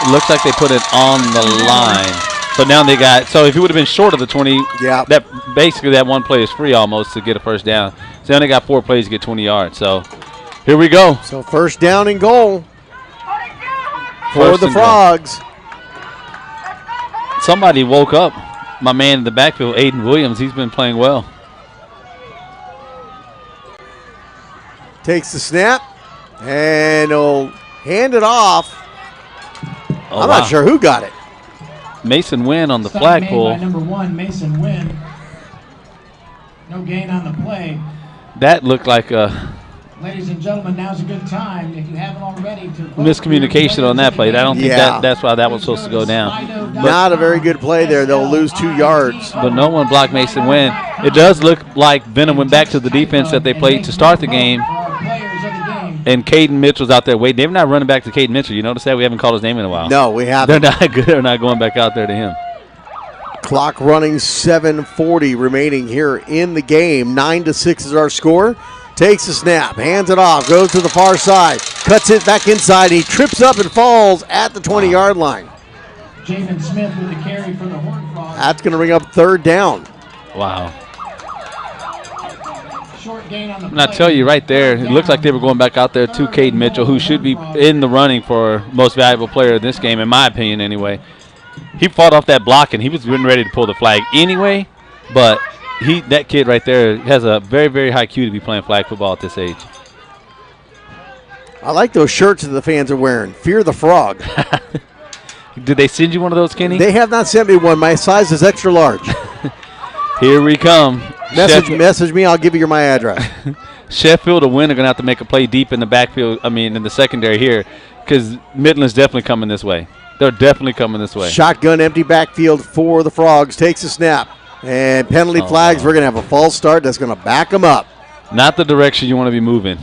It looks like they put it on the line. So now they got, so if he would have been short of the 20, that basically that one play is free almost to get a first down. So now they got 4 plays to get 20 yards. So here we go. So first down and goal for the Frogs. Somebody woke up my man in the backfield, Aiden Williams. He's been playing well. Takes the snap and he'll hand it off. I'm not sure who got it. Mason Wynn on the Stop flagpole. made by number 1, Mason Wynn. No gain on the play. That looked like a Ladies and gentlemen, now's a good time, if you haven't already, to miscommunication on that play. I don't think that's why that was supposed to go down. Not a very good play there. They'll lose 2 yards. But no one blocked Mason Wynn. It does look like Venom went back to the defense that they played to start the game. And Caden Mitchell's out there waiting. They're not running back to Caden Mitchell. You notice that? We haven't called his name in a while. No, we haven't. They're not good. They're not going back out there to him. Clock running, 7:40 remaining here in the game. 9-6 is our score. Takes the snap, hands it off, goes to the far side, cuts it back inside. He trips up and falls at the 20-yard line. Jamin Smith with the carry for the Horned Frogs. That's going to bring up third down. Wow. Short gain on the And I tell you right there, it looked like they were going back out there to Caden Mitchell, who should be in the running for most valuable player in this game, in my opinion anyway. He fought off that block, and he was getting ready to pull the flag anyway, but that kid right there has a very, very high Q to be playing flag football at this age. I like those shirts that the fans are wearing. Fear the Frog. Did they send you one of those, Kenny? They have not sent me one. My size is extra large. Here we come. Message me. I'll give you my address. Sheffield or Wynn are going to have to make a play deep in the backfield, in the secondary here, because Midland's definitely coming this way. They're definitely coming this way. Shotgun empty backfield for the Frogs. Takes a snap. And penalty flags. We're going to have a false start that's going to back them up. Not the direction you want to be moving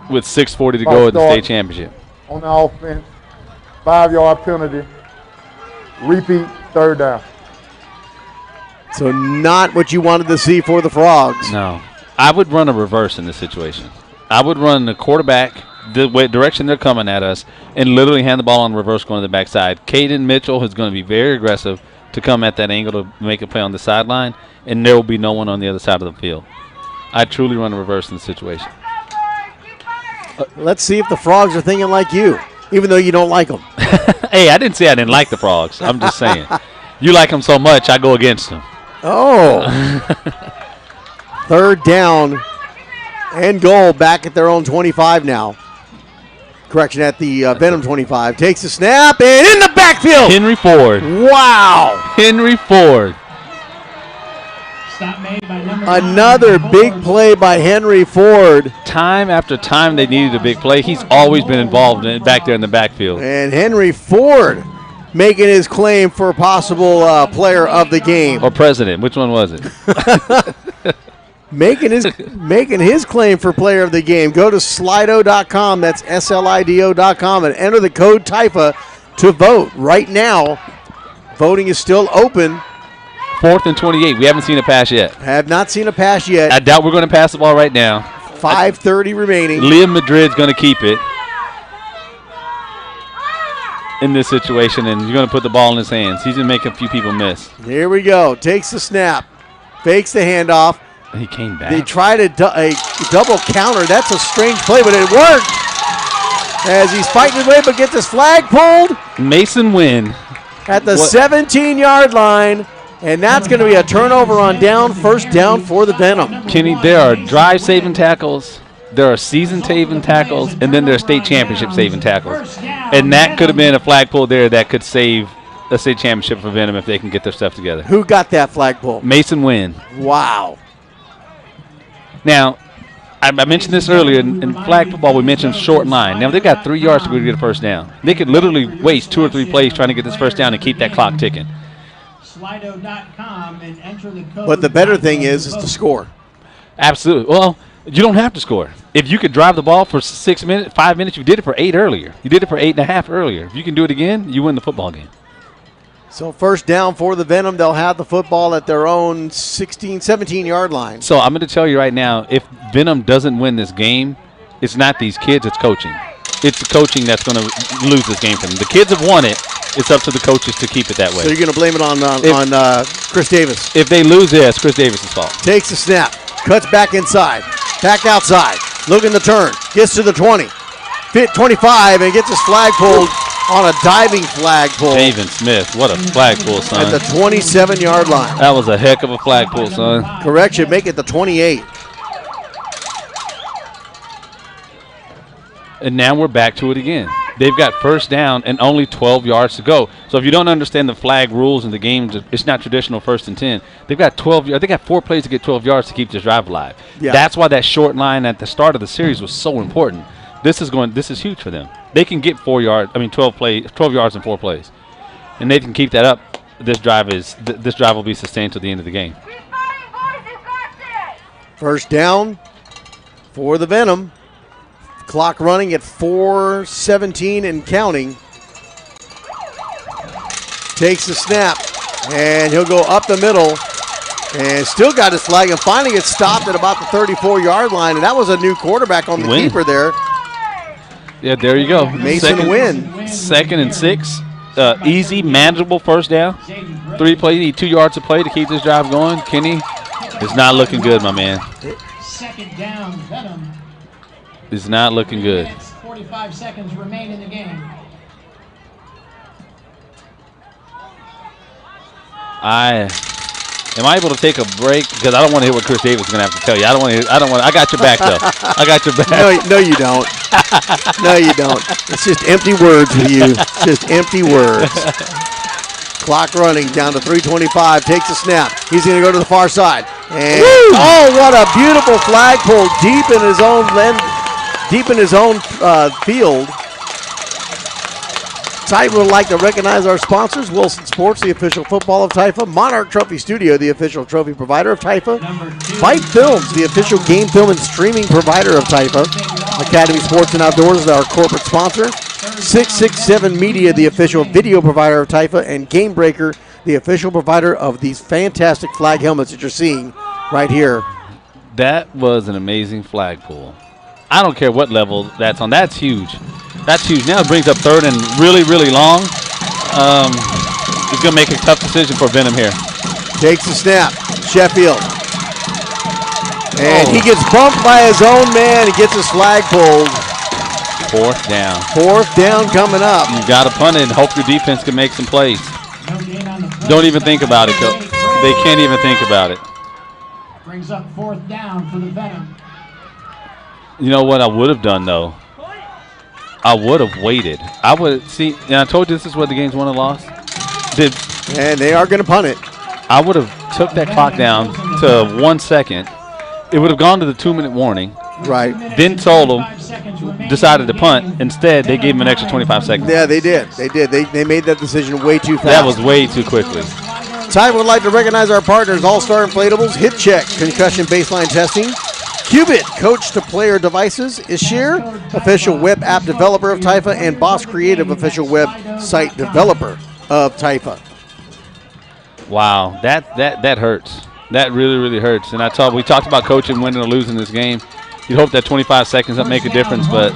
with 6:40 to go in the state championship. On the offense, 5-yard penalty. Repeat, third down. So not what you wanted to see for the Frogs. No. I would run a reverse in this situation. I would run the quarterback the direction they're coming at us and literally hand the ball on reverse going to the backside. Caden Mitchell is going to be very aggressive to come at that angle to make a play on the sideline, and there will be no one on the other side of the field. I truly run a reverse in the situation. Let's see if the Frogs are thinking like you, even though you don't like them. Hey, I didn't say I didn't like the Frogs. I'm just saying. You like them so much, I go against them. Oh. Third down and goal back at their own 25 now. Correction, at the Venom 25. Takes the snap and in the backfield. Henry Ford. Wow. Henry Ford. Stop made by number Another 9, big play by Henry Ford. Time after time they needed a big play. He's always been involved back there in the backfield. And Henry Ford making his claim for a possible player of the game. Or president. Which one was it? Making his claim for player of the game. Go to slido.com, that's SLIDO.com, and enter the code TYFA to vote. Right now, voting is still open. 4th and 28. We haven't seen a pass yet. Have not seen a pass yet. I doubt we're going to pass the ball right now. 5:30 remaining. Liam Madrid's going to keep it in this situation, and you're going to put the ball in his hands. He's going to make a few people miss. Here we go. Takes the snap. Fakes the handoff. He came back. They tried a double counter. That's a strange play, but it worked. As he's fighting his way, but gets his flag pulled. Mason Wynn. At the 17-yard line. And that's going to be a turnover on down, first down for the Venom. Kenny, there are drive-saving tackles, there are season-saving tackles, and then there are state championship-saving tackles. And that could have been a flag pull there that could save a state championship for Venom if they can get their stuff together. Who got that flag pull? Mason Wynn. Wow. Now, I mentioned this earlier. In flag football, we mentioned short line. Now, they've got 3 yards to go to get a first down. They could literally waste 2 or 3 plays trying to get this first down and keep that clock ticking. Slido.com and enter the code. But the better thing is to score. Absolutely. Well, you don't have to score. If you could drive the ball for 6 minutes, 5 minutes, you did it for 8 earlier. You did it for 8.5 earlier. If you can do it again, you win the football game. So first down for the Venom. They'll have the football at their own 16, 17-yard line. So I'm going to tell you right now, if Venom doesn't win this game, it's not these kids, it's coaching. It's the coaching that's going to lose this game for them. The kids have won it. It's up to the coaches to keep it that way. So you're going to blame it on Chris Davis. If they lose, it's Chris Davis' fault. Takes the snap. Cuts back inside. Back outside. Looking to turn. Gets to the 20. 25 and gets his flag pulled on a diving flag pull. David Smith, what a flag pull, son. At the 27-yard line. That was a heck of a flag pull, son. Correction, make it the 28. And now we're back to it again. They've got first down and only 12 yards to go. So if you don't understand the flag rules in the game, it's not traditional 1st and 10. They've got 12 yards. They got 4 plays to get 12 yards to keep this drive alive. Yeah. That's why that short line at the start of the series was so important. This is huge for them. They can get 12 yards in 4 plays. And they can keep that up. This drive will be sustained to the end of the game. First down for the Venom. Clock running at 4:17 and counting. Takes the snap, and he'll go up the middle, and still got his flag, and finally gets stopped at about the 34-yard line, and that was a new quarterback on the keeper there. Yeah, there you go. Mason Wynn. 2nd and 6. Easy, manageable first down. 3 plays, you need 2 yards to play to keep this drive going. Kenny is not looking good, my man. Second down, Venom. Is not looking good. 45 seconds remain in the game. Am I able to take a break? Because I don't want to hear what Chris Davis is going to have to tell you. I got your back, though. I got your back. No, you don't. No, you don't. It's just empty words with you. Just empty words. Clock running down to 3:25. Takes a snap. He's going to go to the far side. And what a beautiful flag pull deep in his own field. TYFA would like to recognize our sponsors: Wilson Sports, the official football of TYFA; Monarch Trophy Studio, the official trophy provider of TYFA; VYPE Films, the official game film and streaming provider of TYFA; Academy Sports and Outdoors is our corporate sponsor; 667 Media, the official video provider of TYFA; and Game Breaker, the official provider of these fantastic flag helmets that you're seeing right here. That was an amazing flag pull. I don't care what level that's on. That's huge. That's huge. Now it brings up 3rd and really, really long. He's going to make a tough decision for Venom here. Takes the snap. Sheffield. And he gets bumped by his own man. He gets his flag pulled. 4th down. 4th down coming up. You got to punt it and hope your defense can make some plays. Don't even think about it, Coach. They can't even think about it. Brings up 4th down for the Venom. You know what I would have done, though? I would have waited. And I told you this is where the game's won and lost. And they are going to punt it. I would have took that clock down to 1 second. It would have gone to the 2-minute warning. Right. Then told them, decided to punt. Instead, they gave him an extra 25 seconds. Yeah, they did. They made that decision way too fast. That was way too quickly. TYFA would like to recognize our partners: All-Star Inflatables, Hit Check, Concussion Baseline Testing, Qubit, Coach to Player Devices, Ishir, official web app developer of TYFA, and Boss Creative, official web site developer of TYFA. Wow, that hurts. That really, really hurts. And we talked about coaching winning or losing this game. You'd hope that 25 seconds doesn't make a difference, but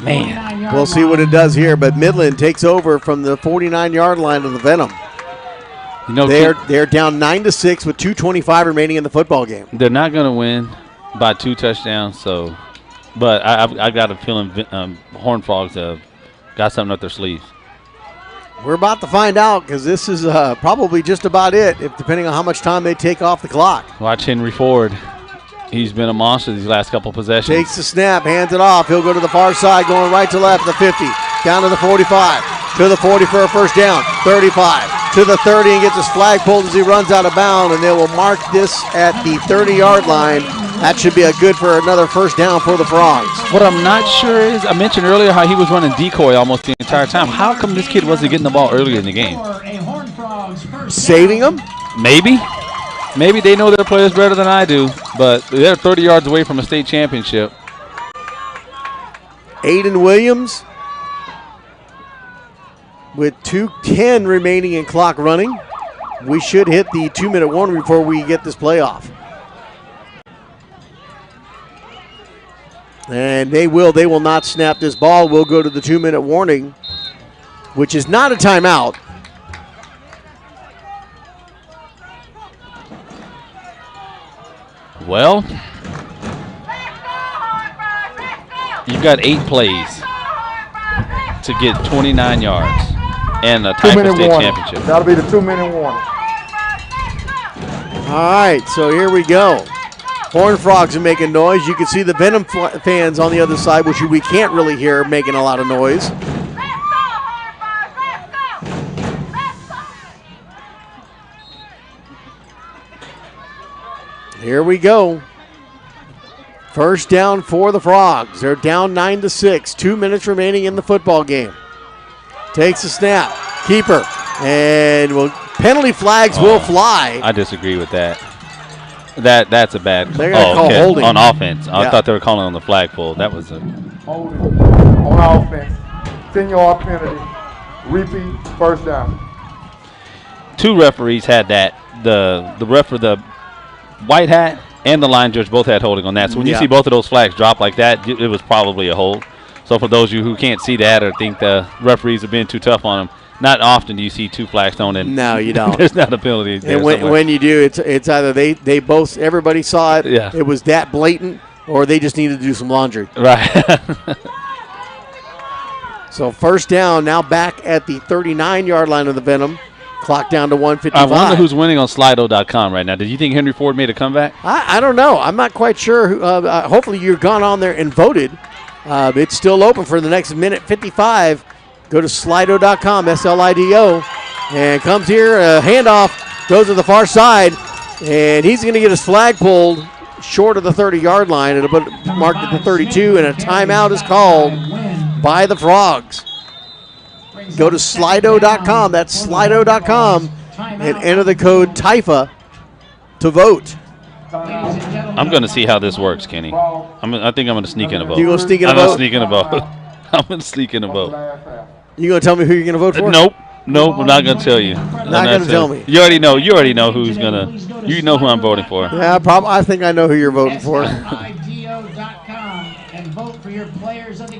man. We'll see what it does here, but Midland takes over from the 49-yard line of the Venom. You know, they're down 9-6 with 2:25 remaining in the football game. They're not going to win by 2 touchdowns, but I got a feeling Horned Frogs have got something up their sleeves. We're about to find out, because this is probably just about it, depending on how much time they take off the clock. Watch Henry Ford. He's been a monster these last couple possessions. Takes the snap, hands it off. He'll go to the far side, going right to left, the 50, down to the 45, to the 40 for a first down, 35. to the 30 and gets his flag pulled as he runs out of bounds, and they will mark this at the 30-yard line. That should be a good for another first down for the Frogs. What I'm not sure is, I mentioned earlier how he was running decoy almost the entire time. How come this kid wasn't getting the ball earlier in the game? Saving him? Maybe. Maybe they know their players better than I do, but they're 30 yards away from a state championship. Aiden Williams with 2:10 remaining in clock running. We should hit the 2-minute warning before we get this play off. And they will not snap this ball. We'll go to the 2-minute warning, which is not a timeout. Well, you've got 8 plays to get 29 yards and a TYFA state championship. That'll be the 2-minute warning. All right, so here we go. Horned Frogs are making noise. You can see the Venom fans on the other side, which we can't really hear making a lot of noise. Here we go. First down for the Frogs. They're down 9-6. 2 minutes remaining in the football game. Takes a snap. Keeper. And penalty flags will fly. I disagree with that. That's a bad call. They're going to call holding. On offense. I thought they were calling on the flagpole. That was a Holding on offense. 10-yard penalty. Repeat, first down. 2 referees had that. The ref for the white hat and the line judge both had holding on that. So when you see both of those flags drop like that, it was probably a hold. So for those of you who can't see that or think the referees have been too tough on them, not often do you see 2 flags thrown in. No, you don't. There's not a penalty there. And when you do, it's either they both, everybody saw it, it was that blatant, or they just needed to do some laundry. Right. So first down, now back at the 39-yard line of the Venom. Clock down to 155. I wonder who's winning on Slido.com right now. Did you think Henry Ford made a comeback? I don't know. I'm not quite sure. Hopefully you've gone on there and voted. It's still open for the next minute 55. Go to Slido.com, S-L-I-D-O. And comes here, handoff, goes to the far side. And he's going to get his flag pulled short of the 30-yard line. It'll be marked at the 32, and a timeout is called by the Frogs. Go to Slido.com, that's Slido.com, and enter the code TYFA to vote. I'm going to see how this works, Kenny. I think I'm going to sneak in a vote. You going to sneak in a I'm vote? going to sneak in a vote. I'm going to sneak in a vote. You going to tell me who you're going to vote for? Nope, I'm not going to tell you. Not going to tell me. You already know who's going to. You know who I'm voting for. Yeah, I think I know who you're voting for.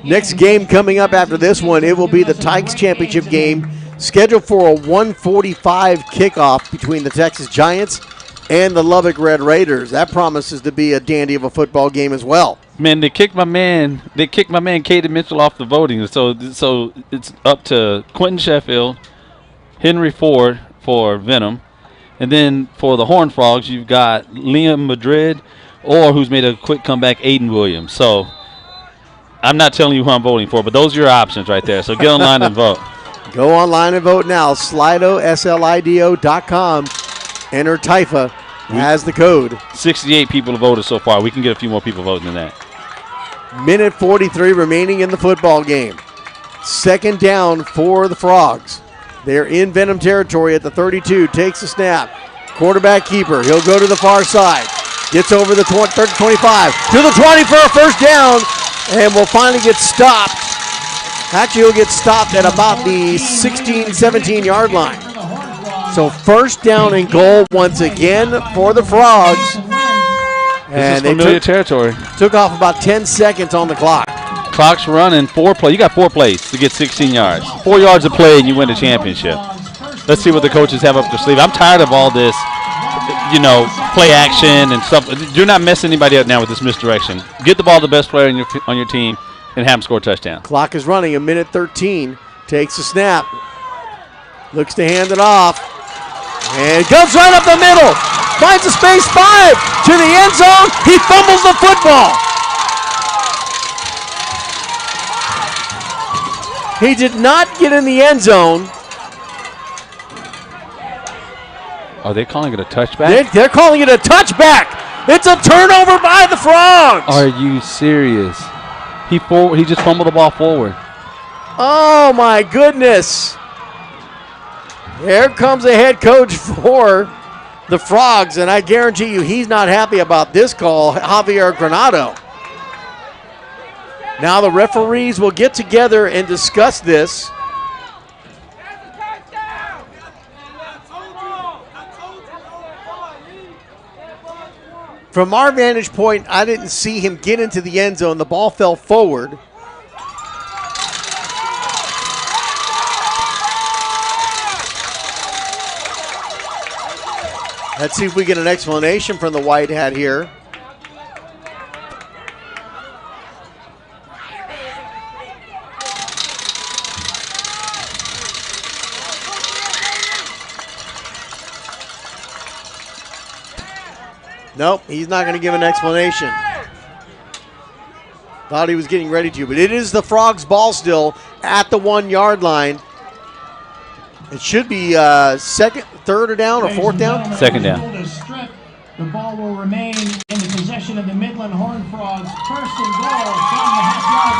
Next game coming up after this one, it will be the Tykes Championship game, scheduled for a 1:45 kickoff between the Texas Giants and the Lubbock Red Raiders. That promises to be a dandy of a football game as well. Man, they kicked my man Caden Mitchell off the voting. So it's up to Quentin Sheffield, Henry Ford for Venom, and then for the Horned Frogs, you've got Liam Madrid, or who's made a quick comeback, Aiden Williams. So I'm not telling you who I'm voting for, but those are your options right there. So get online and vote. Go online and vote now. Slido, SLIDO.com. Enter TYFA as the code. 68 people have voted so far. We can get a few more people voting than that. Minute 43 remaining in the football game. Second down for the Frogs. They're in Venom territory at the 32. Takes a snap. Quarterback keeper. He'll go to the far side. Gets over the 25. To the 20 for a first down. And will finally get stopped. Actually, he'll get stopped at about the 16, 17-yard line. So first down and goal once again for the Frogs. And this is familiar territory. Took off about 10 seconds on the clock. Clock's running. 4 plays. You got 4 plays to get 16 yards. 4 yards a play and you win the championship. Let's see what the coaches have up their sleeve. I'm tired of all this, play action and stuff. Do not mess anybody up now with this misdirection. Get the ball to the best player on your team and have him score a touchdown. Clock is running. A minute 13. Takes a snap. Looks to hand it off. And goes right up the middle. Finds a space 5 to the end zone. He fumbles the football. He did not get in the end zone. Are they calling it a touchback? They're calling it a touchback. It's a turnover by the Frogs. Are you serious? He just fumbled the ball forward. Oh, my goodness. Here comes the head coach for the Frogs, and I guarantee you he's not happy about this call, Javier Granado. Now the referees will get together and discuss this. From our vantage point, I didn't see him get into the end zone. The ball fell forward. Let's see if we get an explanation from the white hat here. Nope, he's not going to give an explanation. Thought he was getting ready to, but it is the Frogs' ball still at the 1 yard line. It should be third down or fourth down? Second down. The ball will remain in the possession of the Midland Horned Frogs. First and goal from the half-yard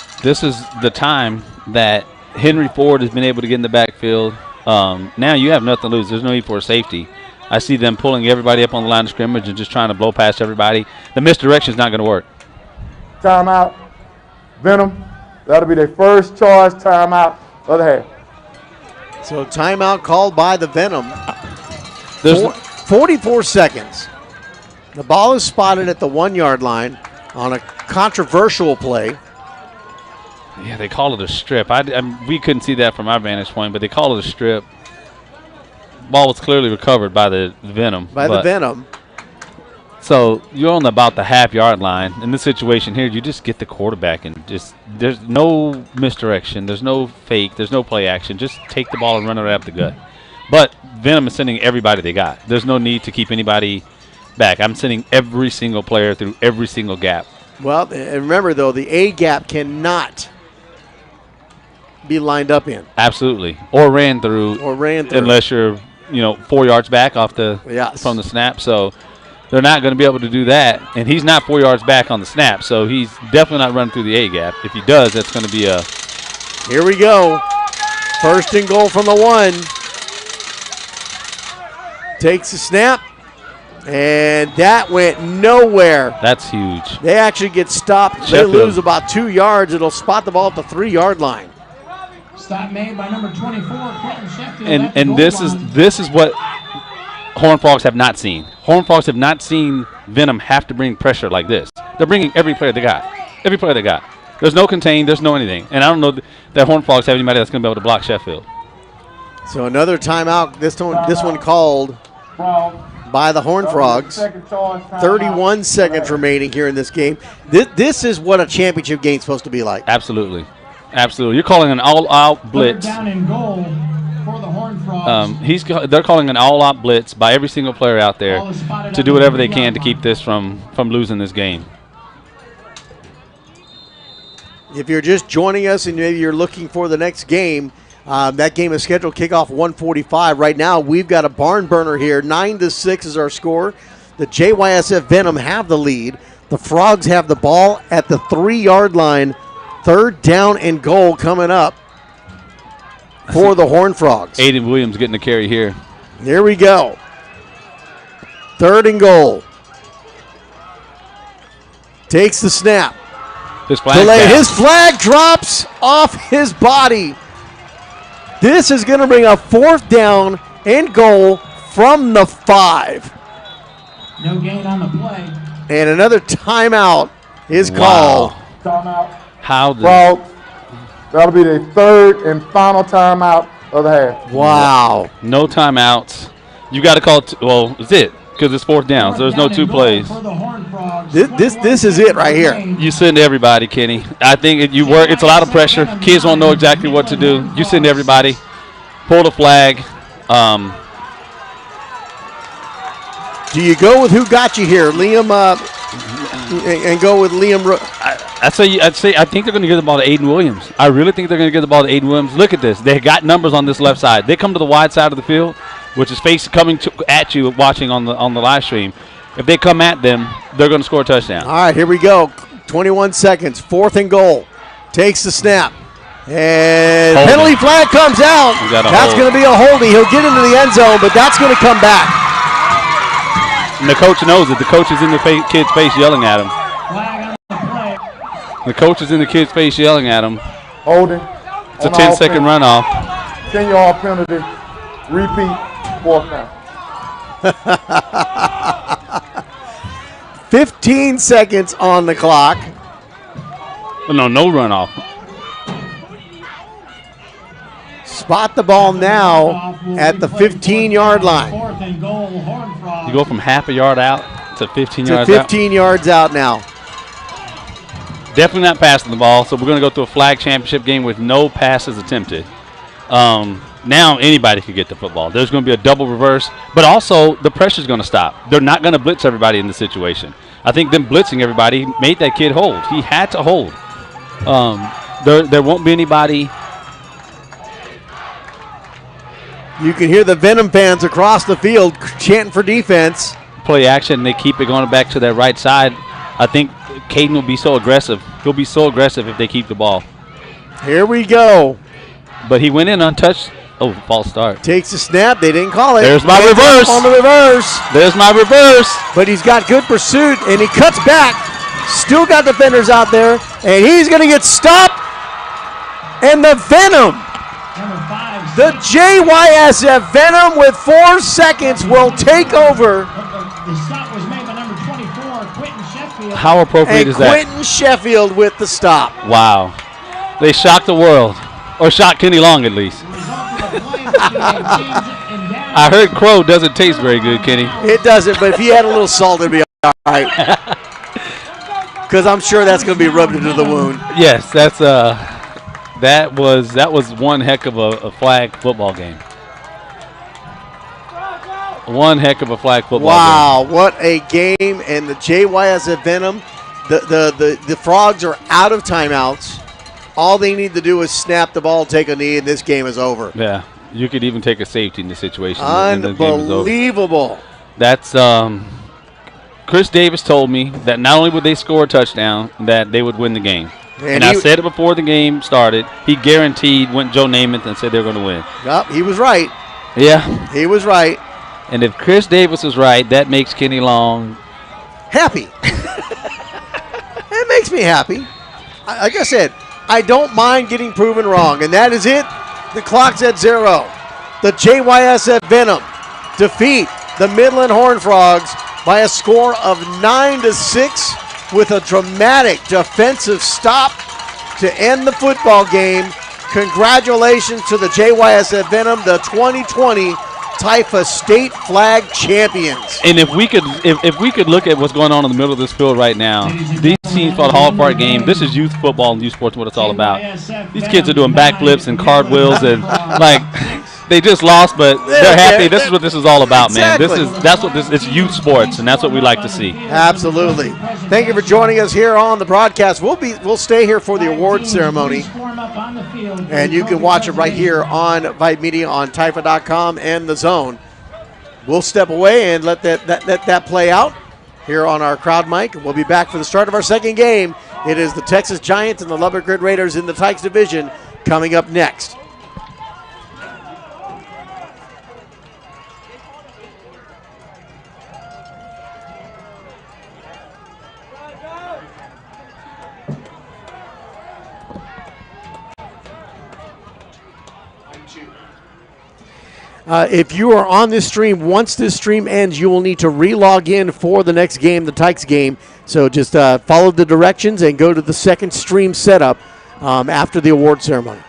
line. This is the time that Henry Ford has been able to get in the backfield. Now you have nothing to lose. There's no need for a safety. I see them pulling everybody up on the line of scrimmage and just trying to blow past everybody. The misdirection is not going to work. Timeout. Venom. That'll be their first charge timeout of the half. So timeout called by the Venom. 44 seconds. The ball is spotted at the 1 yard line on a controversial play. Yeah, they call it a strip. We couldn't see that from our vantage point, but they call it a strip. Ball was clearly recovered by the Venom. The Venom. So you're on about the half-yard line. In this situation here, you just get the quarterback and there's no misdirection. There's no fake. There's no play action. Just take the ball and run it right up the gut. But Venom is sending everybody they got. There's no need to keep anybody back. I'm sending every single player through every single gap. Well, and remember, though, the A gap cannot be lined up in. Absolutely. Or ran through. Unless you're, 4 yards back off from the snap. So they're not going to be able to do that. And he's not 4 yards back on the snap. So he's definitely not running through the A gap. If he does, that's going to be a. Here we go. First and goal from the 1. Takes the snap. And that went nowhere. That's huge. They actually get stopped. Sheffield. They lose about 2 yards. It'll spot the ball at the 3 yard line. Stop made by number 24, Clinton Sheffield. And this is what Horned Frogs have not seen. Horned Frogs have not seen Venom have to bring pressure like this. They're bringing every player they got. Every player they got. There's no contain. There's no anything. And I don't know that Horned Frogs have anybody that's going to be able to block Sheffield. So another timeout. This one called by the Horned Frogs. 31 seconds remaining here in this game. This is what a championship game is supposed to be like. Absolutely. Absolutely. You're calling an all-out blitz. Down and goal for the Horned Frogs. They're calling an all-out blitz by every single player out there to do whatever they can to keep this from losing this game. If you're just joining us and maybe you're looking for the next game, that game is scheduled kickoff 1:45. Right now, we've got a barn burner here. 9-6 is our score. The JYSF Venom have the lead. The Frogs have the ball at the 3 yard line. Third down and goal coming up for the Horned Frogs. Aiden Williams getting the carry here. There we go. Third and goal. Takes the snap. His flag drops off his body. This is going to bring a fourth down and goal from the 5. No gain on the play. And another timeout is called. Timeout. Frogs. That'll be the third and final timeout of the half. Wow. No timeouts. You got to call it's it because it's fourth down. So there's no 2 plays. This is it right here. You send everybody, Kenny. I think it's a lot of pressure. Kids won't know exactly what to do. You send everybody. Pull the flag. Do you go with who got you here, Liam, and go with Liam? I think they're going to give the ball to Aiden Williams. I really think they're going to give the ball to Aiden Williams. Look at this. They got numbers on this left side. They come to the wide side of the field, which is coming at you watching on the live stream. If they come at them, they're going to score a touchdown. All right, here we go. 21 seconds. 4th and goal. Takes the snap. And penalty flag comes out. That's going to be a holding. He'll get into the end zone, but that's going to come back. And the coach knows it. The coach is in the kid's face yelling at him. The coach is in the kid's face yelling at him. Holding. It's a 10-second runoff. 10-yard penalty. Repeat. 4th down. 15 seconds on the clock. But no runoff. Spot the ball now at the 15-yard line. You go from half a yard out to 15 yards out. 15 yards out now. Definitely not passing the ball, so we're going to go through a flag championship game with no passes attempted. Now anybody could get the football. There's going to be a double reverse, but also the pressure's going to stop. They're not going to blitz everybody in the situation. I think them blitzing everybody made that kid hold. He had to hold. There won't be anybody. You can hear the Venom fans across the field chanting for defense. Play action, they keep it going back to their right side. I think Caden will be so aggressive. He'll be so aggressive if they keep the ball. Here we go. But he went in untouched. Oh, false start. Takes a snap. They didn't call it. There's my reverse. On the reverse. There's my reverse. But he's got good pursuit, and he cuts back. Still got defenders out there, and he's going to get stopped. And the Venom, the JYSF Venom with 4 seconds will take over. The stop was made by number 24, Quentin Sheffield. How appropriate is that? Quentin Sheffield with the stop. Wow. They shocked the world. Or shocked Kenny Long, at least. I heard crow doesn't taste very good, Kenny. It doesn't, but if he had a little salt, it'd be all right. Because I'm sure that's going to be rubbed into the wound. Yes, that was one heck of a flag football game. One heck of a flag football game. Wow, what a game. And the JYSF Venom, the Frogs are out of timeouts. All they need to do is snap the ball, take a knee, and this game is over. Yeah, you could even take a safety in this situation. Unbelievable. That's Chris Davis told me that not only would they score a touchdown, that they would win the game. And I said it before the game started. He guaranteed, went Joe Namath and said they're going to win. Yep, he was right. Yeah. He was right. And if Chris Davis was right, that makes Kenny Long happy. It makes me happy. Like I said, I don't mind getting proven wrong, and that is it. The clock's at 0. The JYSF Venom defeat the Midland Horned Frogs by a score of 9-6 with a dramatic defensive stop to end the football game. Congratulations to the JYSF Venom, the 2020 TYFA State Flag Champions. And if we could look at what's going on in the middle of this field right now, these teams fought a Hall Park game. This is youth football and youth sports, what it's all about. These kids are doing backflips and cartwheels and like they just lost, but they're happy. This is what this is all about, man. It's youth sports, and that's what we like to see. Absolutely. Thank you for joining us here on the broadcast. We'll stay here for the award ceremony, and you can watch it right here on VYPE Media on TYFA.com and The Zone. We'll step away and let that play out here on our crowd mic. We'll be back for the start of our second game. It is the Texas Giants and the Lubbock Red Raiders in the Tykes division coming up next. If you are on this stream, once this stream ends, you will need to re-log in for the next game, the Tykes game. So just follow the directions and go to the second stream setup after the award ceremony.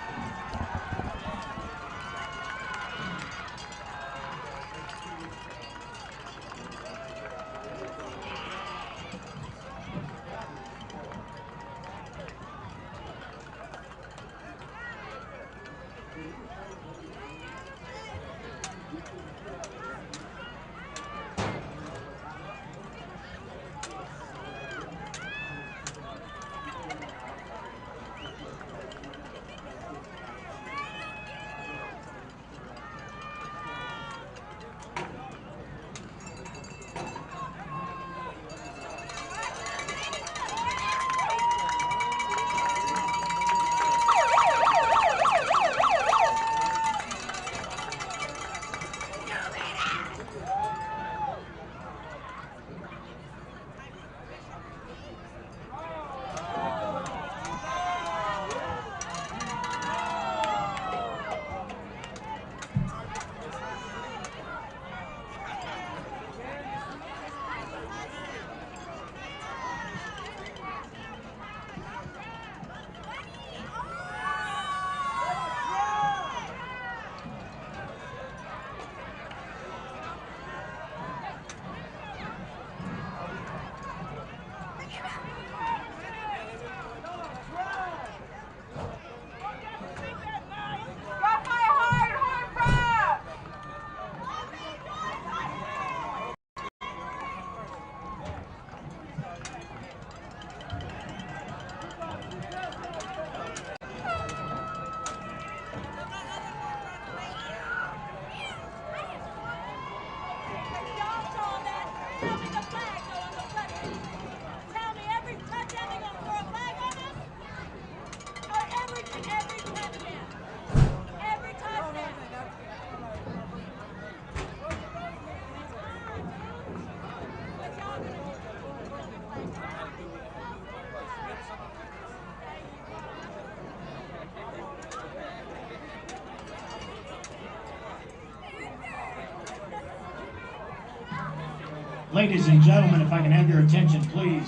Ladies and gentlemen, if I can have your attention, please.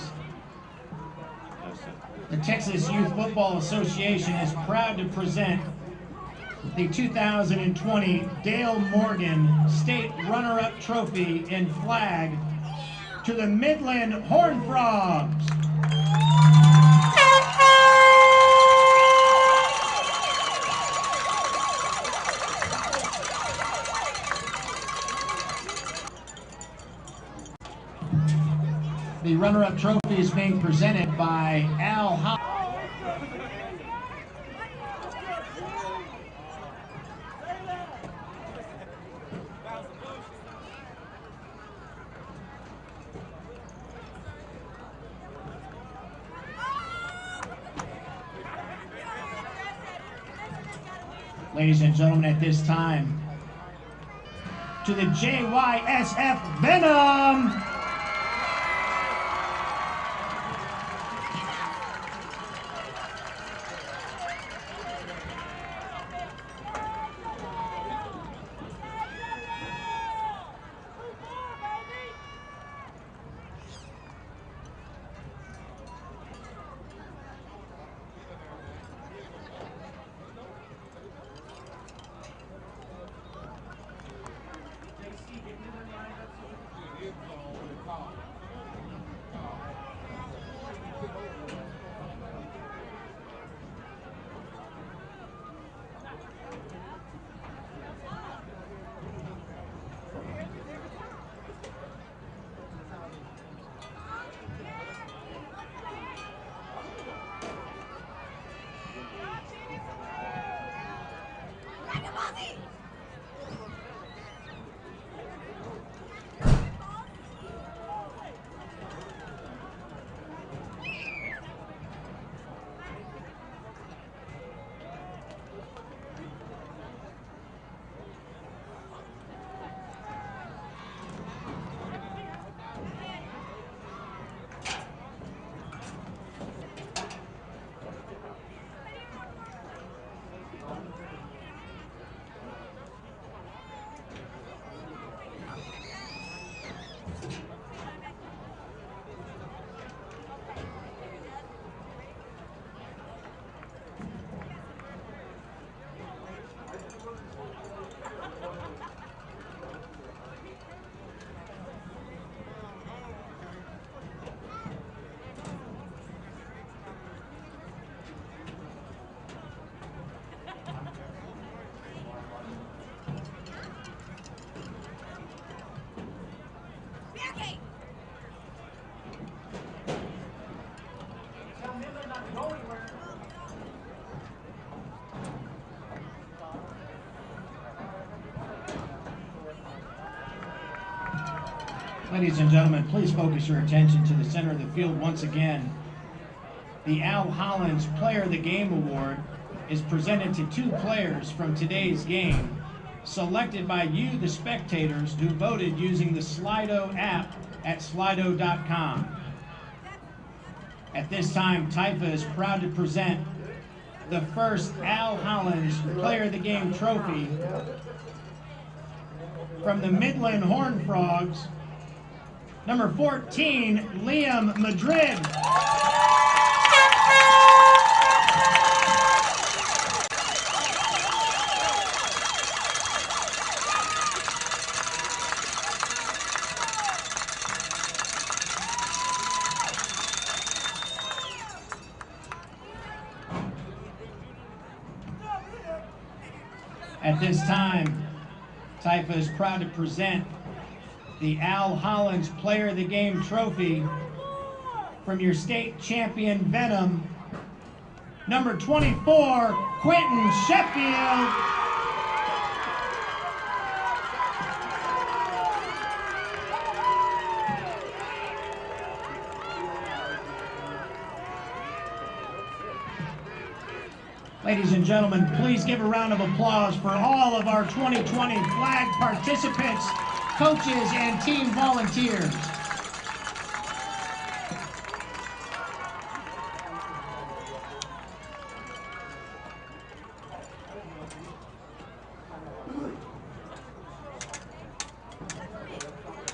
The Texas Youth Football Association is proud to present the 2020 Dale Morgan State Runner-Up Trophy in flag to the Midland Horned Frogs. The runner-up trophy is being presented by Al Hollins. Ladies and gentlemen, at this time, to the JYSF Venom. Ladies and gentlemen, please focus your attention to the center of the field once again. The Al Hollins Player of the Game Award is presented to two players from today's game, selected by you, the spectators, who voted using the Slido app at slido.com. At this time, TYFA is proud to present the first Al Hollins Player of the Game trophy from the Midland Horned Frogs, number 14, Liam Madrid. At this time, TYFA is proud to present the Al Hollins Player of the Game trophy from your state champion Venom, number 24, Quentin Sheffield. Ladies and gentlemen, please give a round of applause for all of our 2020 flag participants, coaches, and team volunteers.